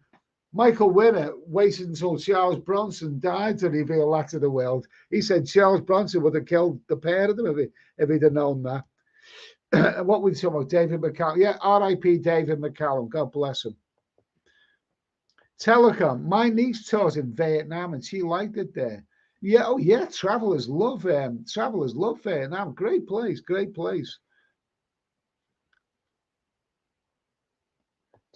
Michael Winner waited until Charles Bronson died to reveal that to the world. He said Charles Bronson would have killed the pair of them if he'd have known that. What we talking about? David McCallum. Yeah, R.I.P. David McCallum. God bless him. Telecom. My niece taught in Vietnam and she liked it there. Yeah, oh yeah, travelers love Vietnam. Great place, great place.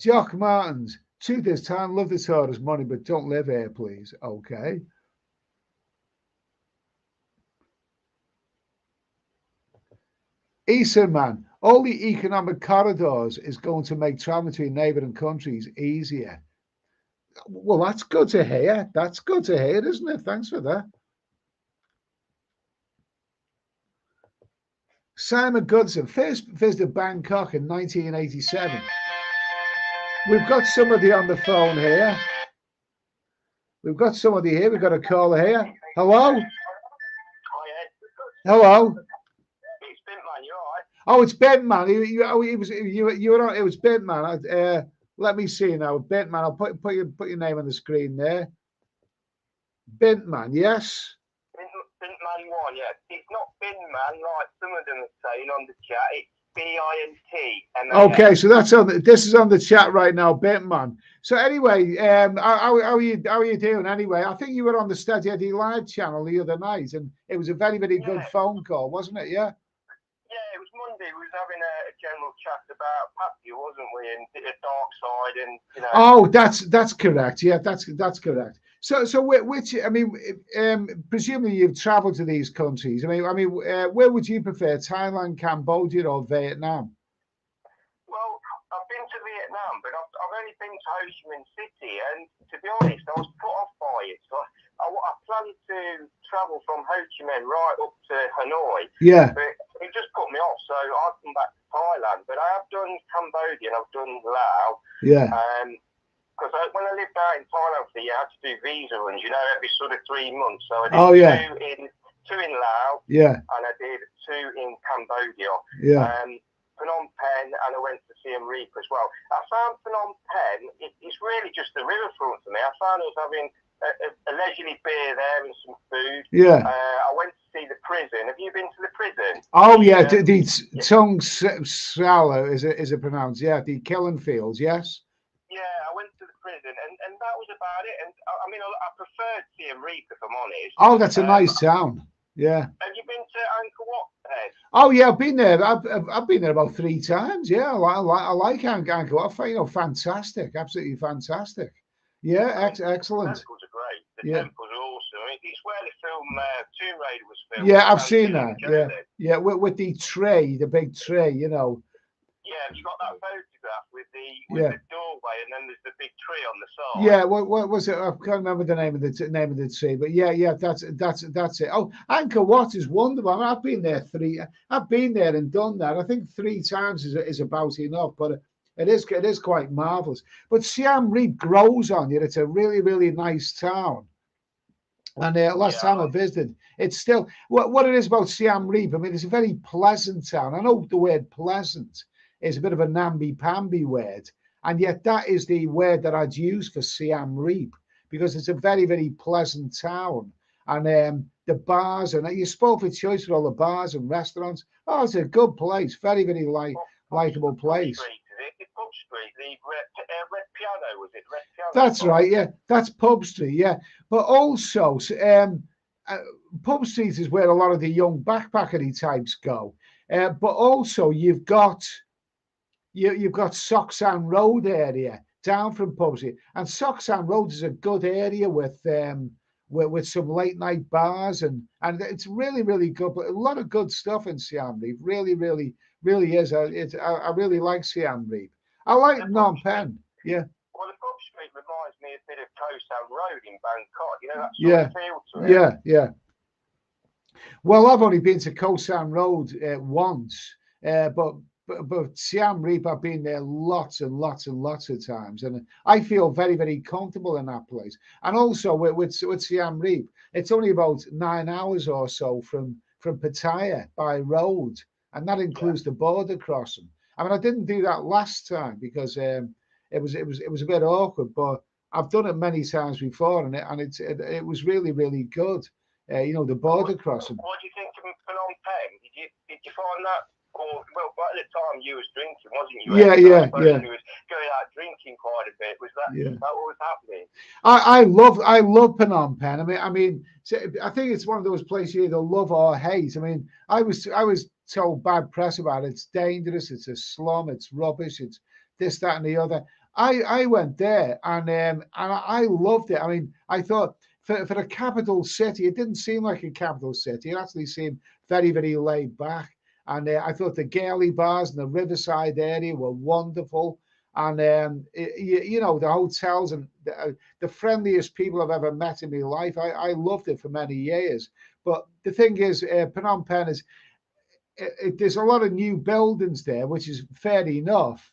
Jock Martins. Truth is, time love the tourist money, but don't live here, please. Okay. Eastern man, all the economic corridors is going to make travel between neighbouring countries easier. Well, that's good to hear. That's good to hear, isn't it? Thanks for that. Simon Goodson first visited Bangkok in 1987. We've got somebody on the phone here. We've got somebody here. We've got a caller here. Hello? Hello? It's Bentman, you all right? Oh, it's Bentman. You were on. It was Bentman. Let me see now. Bentman. I'll put your name on the screen there. Bentman, yes. Bintman 1, yeah. It's not Bintman like some of them are saying on the chat. It's B-I-N-T. Okay, so that's on. This is on the chat right now, Bentman. So anyway, how are you doing? Anyway, I think you were on the Steady Eddie Live channel the other night, and it was a very good phone call, wasn't it? Yeah. Yeah, it was Monday. We was having a general chat about Pappy, wasn't we? And the dark side, and you know. Oh, that's correct. Yeah, that's correct. So which I mean, presumably you've travelled to these countries. I mean, where would you prefer, Thailand, Cambodia, or Vietnam? Well, I've been to Vietnam, but I've only been to Ho Chi Minh City, and to be honest, I was put off by it. So I planned to travel from Ho Chi Minh right up to Hanoi. Yeah. But it just put me off, so I've come back to Thailand. But I have done Cambodia and I've done Laos. Yeah. Because when I lived out in Thailand for the year, I had to do visa runs, every sort of 3 months. So I did two in Laos, yeah, and I did 2 in Cambodia. Yeah. Phnom Penh, and I went to Siem Reap as well. I found Phnom Penh, it's really just the riverfront for me. I found I was having a leisurely beer there and some food. Yeah. I went to see the prison. Have you been to the prison? Oh yeah, the Tung Sala is it pronounced? Yeah, the Killing Fields. Yes. Yeah, I went to the prison, and that was about it. And I mean, I preferred Siem Reap, if I'm honest. Oh, that's a nice town. Yeah. Have you been to Angkor Wat, Ed? Oh yeah, I've been there. I've been there about 3 times. Yeah, I like Angkor Wat. Fantastic, absolutely fantastic. Yeah, excellent. The temples are great. The temples are awesome. I mean, it's where the film Tomb Raider was filmed. Yeah, I've seen that. Yeah, yeah, with the tray, the big tray, Yeah, you got that photograph with the doorway, and then there's the big tree on the side. Yeah, what was it? I can't remember the name of the tree, but yeah, that's it. Oh, Angkor Wat is wonderful. I mean, I've been there and done that. I think 3 times is about enough, but it is quite marvelous. But Siem Reap grows on you. It's a really nice town. And last time I visited, it's still what it is about Siem Reap. I mean, it's a very pleasant town. I know the word pleasant is a bit of a namby-pamby word, and yet that is the word that I'd use for Siem Reap, because it's a very pleasant town. And the bars, and you spoke for choice with all the bars and restaurants. Oh, it's a good place, very likeable place. Pub Street, the Red Piano, was it? Red Piano. That's right, yeah. That's Pub Street, yeah. But also, Pub Street is where a lot of the young backpackery types go. But also, you've got Sok San Road area down from Pub Street, and Sok San Road is a good area with some late night bars, and it's really good. But a lot of good stuff in Siem Reap. Really is. I really like Siem Reap. I like Phnom Penh. Yeah. Well, the Pub Street reminds me a bit of Koh San Road in Bangkok. That sort of feel to it. Yeah. Well, I've only been to Koh San Road once, but Siem Reap, I've been there lots and lots of times, and I feel very comfortable in that place. And also with Siem Reap, it's only about 9 hours or so from Pattaya by road, and that includes the border crossing. I mean, I didn't do that last time because it was a bit awkward, but I've done it many times before, and it was really good. The border crossing. What do you think of Phnom Penh? Did you find that Well, by the time you was drinking, wasn't you? Yeah, yeah. You was going out drinking quite a bit. Was that what was happening? I love Phnom Penh. I mean, I think it's one of those places you either love or hate. I mean, I was told bad press about it. It's dangerous. It's a slum. It's rubbish. It's this, that, and the other. I went there and I loved it. I mean, I thought for a capital city, it didn't seem like a capital city. It actually seemed very, very laid back. And I thought the girly bars in the Riverside area were wonderful. And you know, the hotels and the friendliest people I've ever met in my life. I loved it for many years. But the thing is, Phnom Penh is there's a lot of new buildings there, which is fair enough.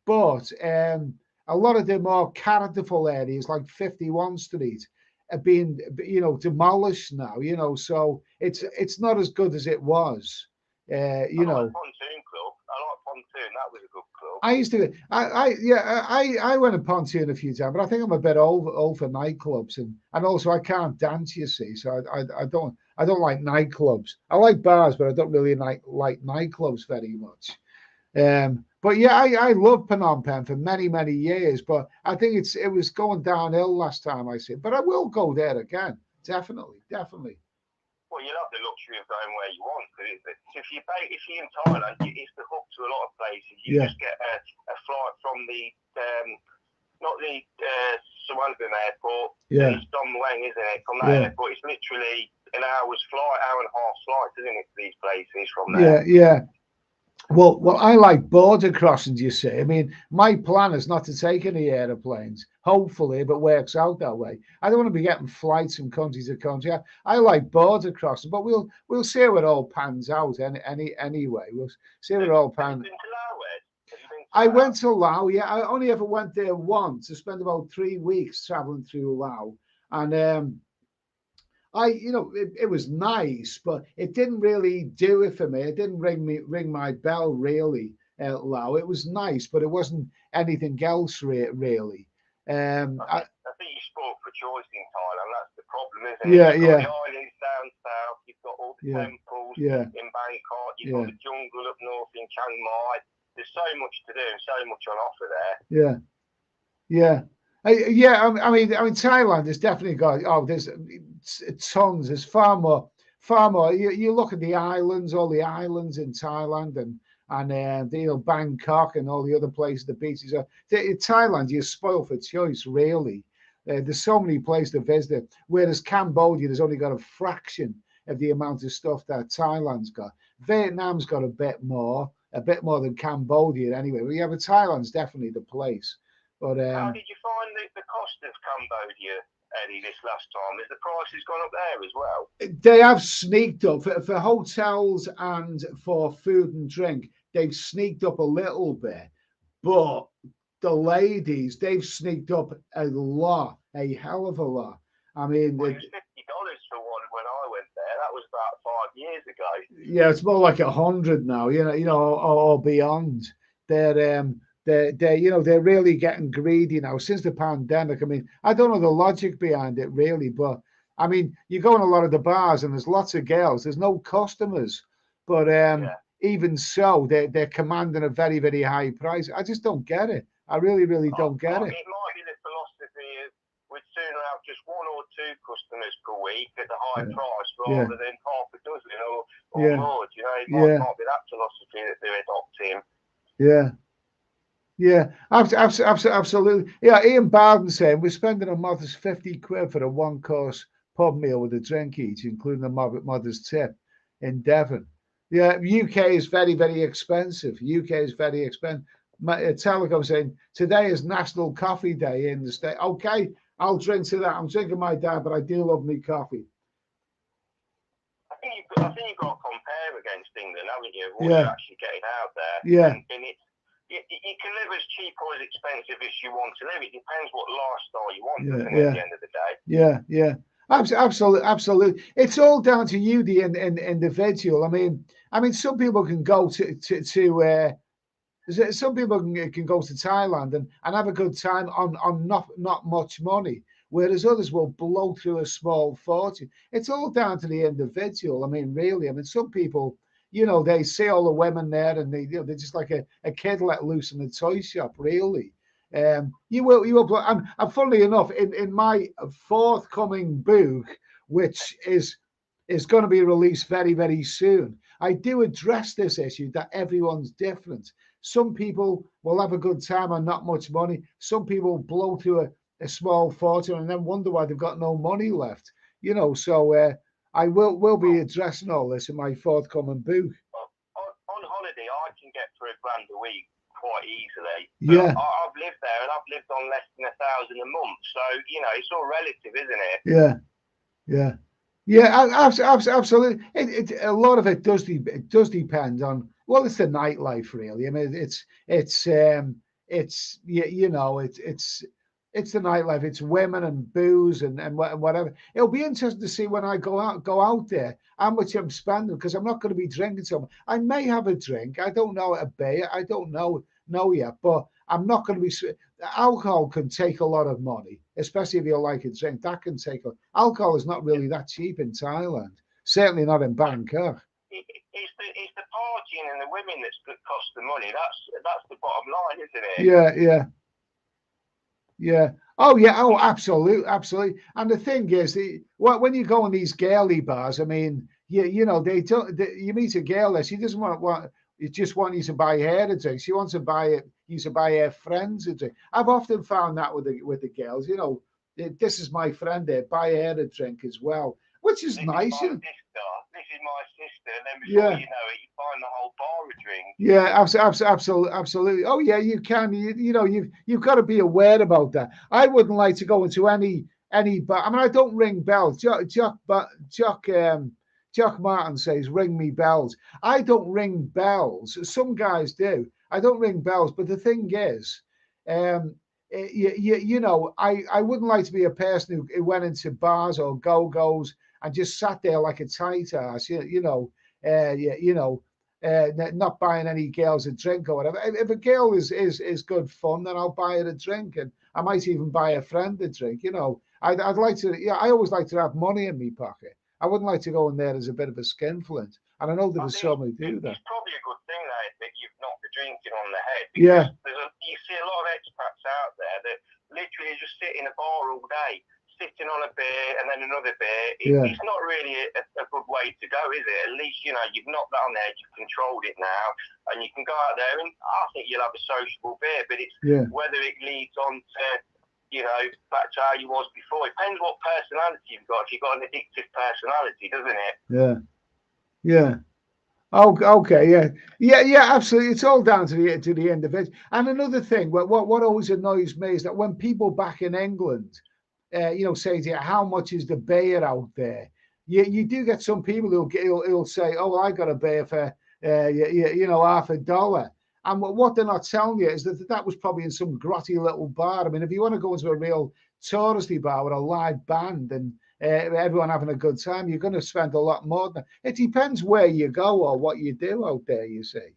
But a lot of the more characterful areas, like 51 Street, are being, you know, demolished now. You know, so it's not as good as it was. You know. Pontoon Club. I like Pontoon. That was a good club. I used to. I went to Pontoon a few times, but I think I'm a bit old for nightclubs, and also I can't dance. You see, so I don't like nightclubs. I like bars, but I don't really like nightclubs very much. But yeah, I loved Phnom Penh for many years, but I think it was going downhill last time I see it. But I will go there again, definitely. Well, you'll have the luxury of going where you want. If you're in Thailand, it's the hook to a lot of places. You just get a flight from not the Suvarnabhumi airport. Yeah. It's Dom Muang, isn't it? From that airport, it's literally an hour and a half flight, isn't it, to these places from there? Yeah. Well, I like border crossings, you see. I mean, my plan is not to take any aeroplanes. Hopefully, if it works out that way. I don't want to be getting flights from country to country. I like border crossing, but we'll see how it all pans out anyway. We'll see how it all pans. I went to Laos, yeah. I only ever went there once. I spent about 3 weeks traveling through Laos. And it was nice, but it didn't really do it for me. It didn't ring my bell really. Laos. It was nice, but it wasn't anything else really. I think you spoke for choice in Thailand. That's the problem, isn't it? You've got the islands down south. You've got all the temples in Bangkok. You've got the jungle up north in Chiang Mai. There's so much to do and so much on offer there. I mean, Thailand has definitely got. Oh, there's tons. There's far more. You look at the islands, all the islands in Thailand, and Bangkok and all the other places, the beaches. In Thailand, you're spoiled for choice, really. There's so many places to visit. Whereas Cambodia has only got a fraction of the amount of stuff that Thailand's got. Vietnam's got a bit more than Cambodia anyway. But yeah, but Thailand's definitely the place. But how did you find the cost of Cambodia, Eddie, this last time? Has the prices gone up there as well? They have sneaked up for hotels and for food and drink. They've sneaked up a little bit, but the ladies, they've sneaked up a lot, a hell of a lot. I mean, well, it was $50 for one when I went there. That was about 5 years ago. Yeah, it's more like 100 now. Or beyond. They're really getting greedy now since the pandemic. I mean, I don't know the logic behind it really, but I mean, you go in a lot of the bars and there's lots of girls. There's no customers, but even so, they're commanding a very, very high price. I just don't get it. I really don't get it. It might be the philosophy of we'd sooner have just 1 or 2 customers per week at a high price rather than half a dozen or more. It might be that philosophy that they're adopting. Yeah, absolutely. Yeah, Ian Barden saying we're spending a modest 50 quid for a 1-course pub meal with a drink each, including the mother's tip in Devon. Yeah, UK is very, very expensive. Telecom saying today is National Coffee Day in the state. Okay, I'll drink to that. I'm drinking my dad, but I do love me coffee. I think you've got to compare against England, haven't you? What you're actually getting out there. Yeah. And you can live as cheap or as expensive as you want to live. It depends what lifestyle you want, doesn't it, at the end of the day? Yeah. Absolutely. It's all down to you, the individual. I mean, some people can go to some people can go to Thailand and have a good time on not much money, whereas others will blow through a small fortune. It's all down to the individual. I mean, really. I mean, some people, you know, they see all the women there, and they're just like a kid let loose in a toy shop, really. You will. And funnily enough, in my forthcoming book, which is going to be released very, very soon, I do address this issue that everyone's different. Some people will have a good time on not much money. Some people blow through a small fortune and then wonder why they've got no money left. You know, so I will be addressing all this in my forthcoming book. On holiday, I can get for £1,000 a week quite easily. Yeah. I've lived there and I've lived on less than 1,000 a month. So, you know, it's all relative, isn't it? Yeah. Yeah. Yeah, absolutely. A lot of it does depend on, well, it's the nightlife, really. I mean, it's you know, it's the nightlife. It's women and booze and whatever. It'll be interesting to see when I go out there how much I'm spending, because I'm not going to be drinking so much. I may have a drink. I don't know, a beer. I don't know yet, but I'm not going to be. Alcohol can take a lot of money, especially if you like a drink. That can take. Alcohol is not really that cheap in Thailand. Certainly not in Bangkok. It's the partying and the women that cost the money. That's the bottom line, isn't it? Yeah. Yeah. Oh, yeah. Oh, absolutely. And the thing is, when you go in these girly bars, I mean, you know, you meet a girl there, she doesn't want you just want you to buy her a drink. She wants to buy her friends a drink. I've often found that with the girls, you know, this is my friend there, buy her a drink as well, which is nice. This is my sister, and then before you know it, you find the whole bar a drink. Yeah, absolutely. Oh yeah, you can. You know, you've got to be aware about that. I wouldn't like to go into any bar. I mean, I don't ring bells. Jock Martin says, "Ring me bells." I don't ring bells. Some guys do. I don't ring bells. But the thing is, you know, I wouldn't like to be a person who went into bars or go-go's and just sat there like a tight ass, not buying any girls a drink or whatever. If a girl is good fun, then I'll buy her a drink, and I might even buy a friend a drink. You know, I'd like to. Yeah, I always like to have money in my pocket. I wouldn't like to go in there as a bit of a skinflint. And I know there's so many do that. It's probably a good thing that you've knocked the drinking on the head. Yeah. You see a lot of expats out there that literally just sit in a bar all day, sitting on a beer and then another beer. It's not really a good way to go, is it? At least, you know, you've knocked that on the head, you've controlled it now, and you can go out there and I think you'll have a sociable beer, but it's whether it leads on to, you know, back to how you was before. It depends what personality you've got. If you've got an addictive personality, doesn't it? Yeah. Oh, okay. Yeah. Absolutely. It's all down to the individual. And another thing, what always annoys me is that when people back in England, you know, say to you, how much is the beer out there? You do get some people who'll say, oh, I got a beer for you know, $50. And what they're not telling you is that was probably in some grotty little bar. I mean, if you want to go into a real touristy bar with a live band and everyone having a good time, you're going to spend a lot more than that. It depends where you go or what you do out there, you see.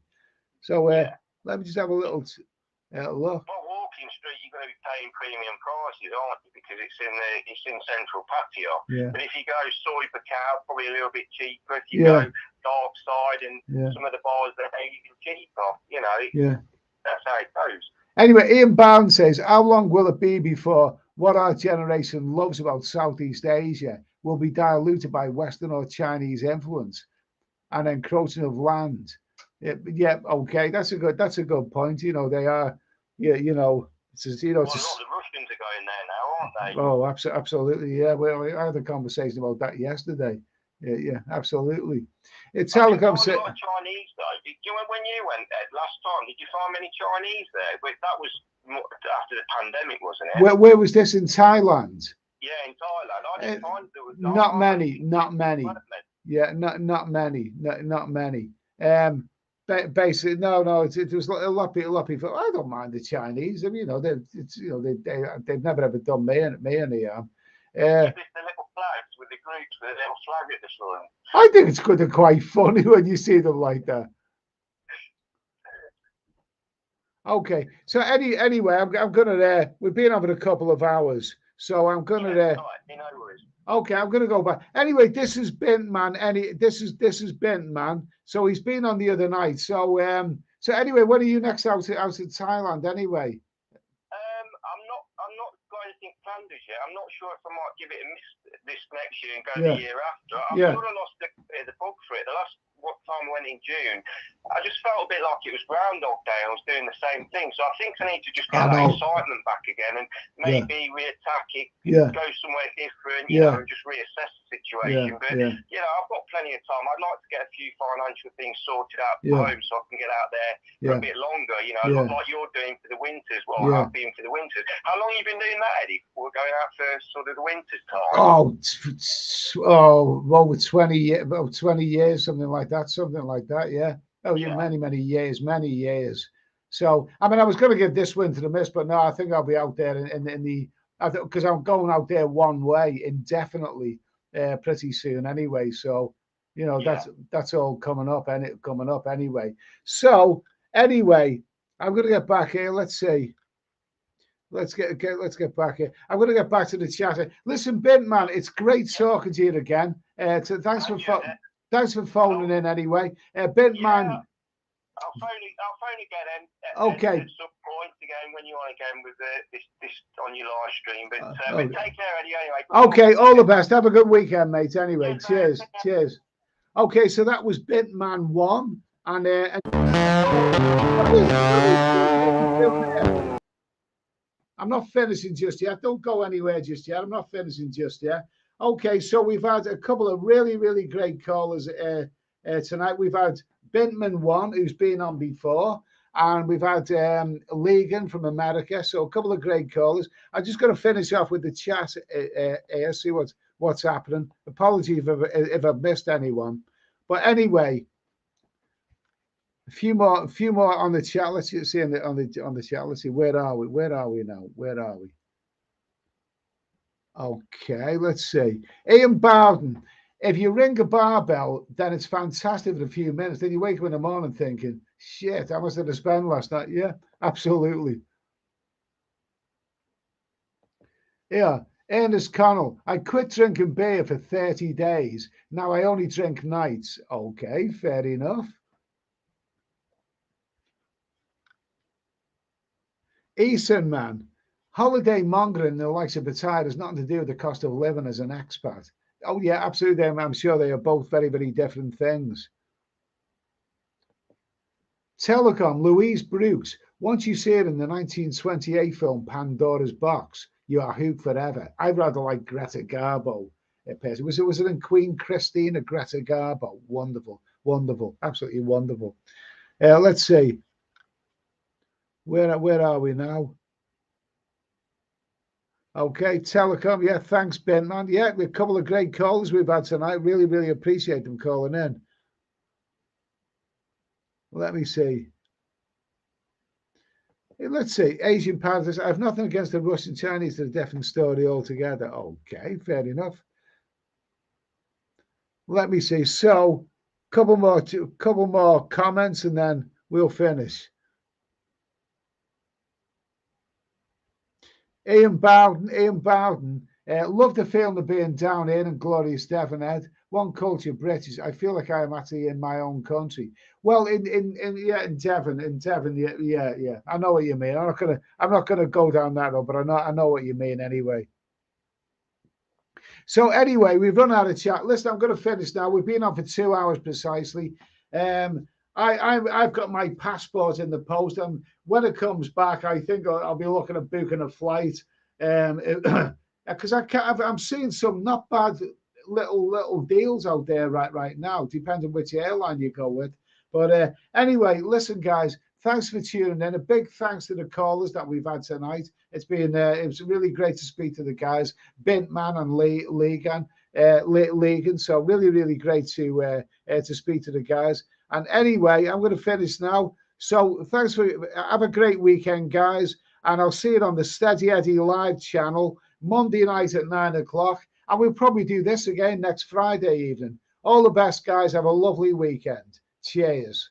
So let me just have a little look. Well, Walking Street, you're going to be paying premium prices, aren't you? Because it's in Central Patio. Yeah. But if you go Soy Bacau, probably a little bit cheaper. If you go Dark Side and some of the bars that are even cheaper, you know, that's how it goes. Anyway, Ian Barnes says, how long will it be before what our generation loves about Southeast Asia will be diluted by Western or Chinese influence and encroaching of land? Okay, that's a good point. You know, they are, you know, it's just, you know, a lot of the Russians are going there now, aren't they? Oh, absolutely, yeah. Well, I had a conversation about that yesterday. Yeah, absolutely. It's telecom. Chinese though. When you went there last time, did you find many Chinese there? But that was after the pandemic, wasn't it? Where was this, in Thailand? Yeah, in Thailand. I didn't find there was not many. Yeah, not many. Basically, no. It was a lot of people. I don't mind the Chinese. I mean, you know, they've never ever done me any harm. The little flags with the groups with a little flag at the front. I think it's good and quite funny when you see them like that. Okay, so anyway, I'm gonna we've been having a couple of hours, so I'm gonna Okay, I'm gonna go back. Anyway, this is Bint Man. This is Bint Man. So he's been on the other night. So anyway, when are you next out in Thailand anyway? I'm not got anything planned as yet. I'm not sure if I might give it a miss this next year and go the year after. I've sort of lost the bug for it. The last time I went in June, I just felt a bit like it was Groundhog Day. I was doing the same thing. So I think I need to just get that excitement back again and maybe re-attack it, go somewhere different, you know, and just reassess the situation. But, you know, I've got plenty of time. I'd like to get a few financial things sorted out at home so I can get out there for a bit longer, you know, like you're doing for the winters. Well, I've been for the winters. How long have you been doing that, Eddie? We're going out for sort of the winter's time. Over 20 years, something like that. Yeah. Many years. So, I mean, I was going to give this winter a miss, but no, I think I'll be out there because I'm going out there one way indefinitely pretty soon anyway. So, you know, that's all coming up anyway. So, anyway, I'm going to get back here. Let's see. Let's get back here. I'm going to get back to the chat. Listen, Bint Man, it's great talking to you again. Thanks for phoning in anyway. Bint Man. I'll phone again okay. At some point again when you want again with this on your live stream. But take care, Eddie. Anyway. Okay, all the best. Have a good weekend, mate. Anyway, cheers. Okay, so that was Bint Man 1, and I'm not finishing just yet. Don't go anywhere just yet. I'm not finishing just yet. Okay, so we've had a couple of really, really great callers tonight. We've had Bintman 1, who's been on before, and we've had Legan from America. So a couple of great callers. I'm just going to finish off with the chat here, see what's happening. Apologies if I've missed anyone, but anyway, a few more on the chat. Let's see on the chat. Let's see, where are we now? Okay, let's see. Ian Bowden. If you ring a barbell, then it's fantastic for a few minutes. Then you wake up in the morning thinking, shit, how much did I spend last night? Yeah, absolutely. Yeah, Ernest Connell. I quit drinking beer for 30 days. Now I only drink nights. Okay, fair enough. Eastern man. Holiday mongering the likes of Battaglia has nothing to do with the cost of living as an expat. Oh, yeah, absolutely. I'm sure they are both very, very different things. Telecom, Louise Brooks. Once you see it in the 1928 film Pandora's Box, you are hooked forever. I rather like Greta Garbo. Was it in Queen Christina, Greta Garbo? Wonderful, absolutely wonderful. Let's see. Where are we now? Okay, Telecom. Yeah, thanks, Ben, man. Yeah, a couple of great calls we've had tonight. Really, really appreciate them calling in. Let me see. Let's see. Asian Panthers. I have nothing against the Russian Chinese. They're a different story altogether. Okay, fair enough. Let me see. So, couple more comments, and then we'll finish. Ian Bowden, love the film of being down here in glorious Devon, Ed. One culture, British. I feel like I am actually in my own country. Well, in Devon, yeah. I know what you mean. I'm not gonna go down that road, but I know what you mean anyway. So anyway, we've run out of chat. Listen, I'm going to finish now. We've been on for 2 hours precisely. I've got my passport in the post, and when it comes back, I think I'll be looking at booking a flight. Because I'm seeing some not bad little deals out there right now. Depends on which airline you go with. But anyway, listen, guys, thanks for tuning in. A big thanks to the callers that we've had tonight. It was really great to speak to the guys, Bintman and Legan. So really, really great to speak to the guys. And anyway, I'm going to finish now. So have a great weekend, guys. And I'll see you on the Steady Eddie live channel Monday night at 9 o'clock. And we'll probably do this again next Friday evening. All the best, guys. Have a lovely weekend. Cheers.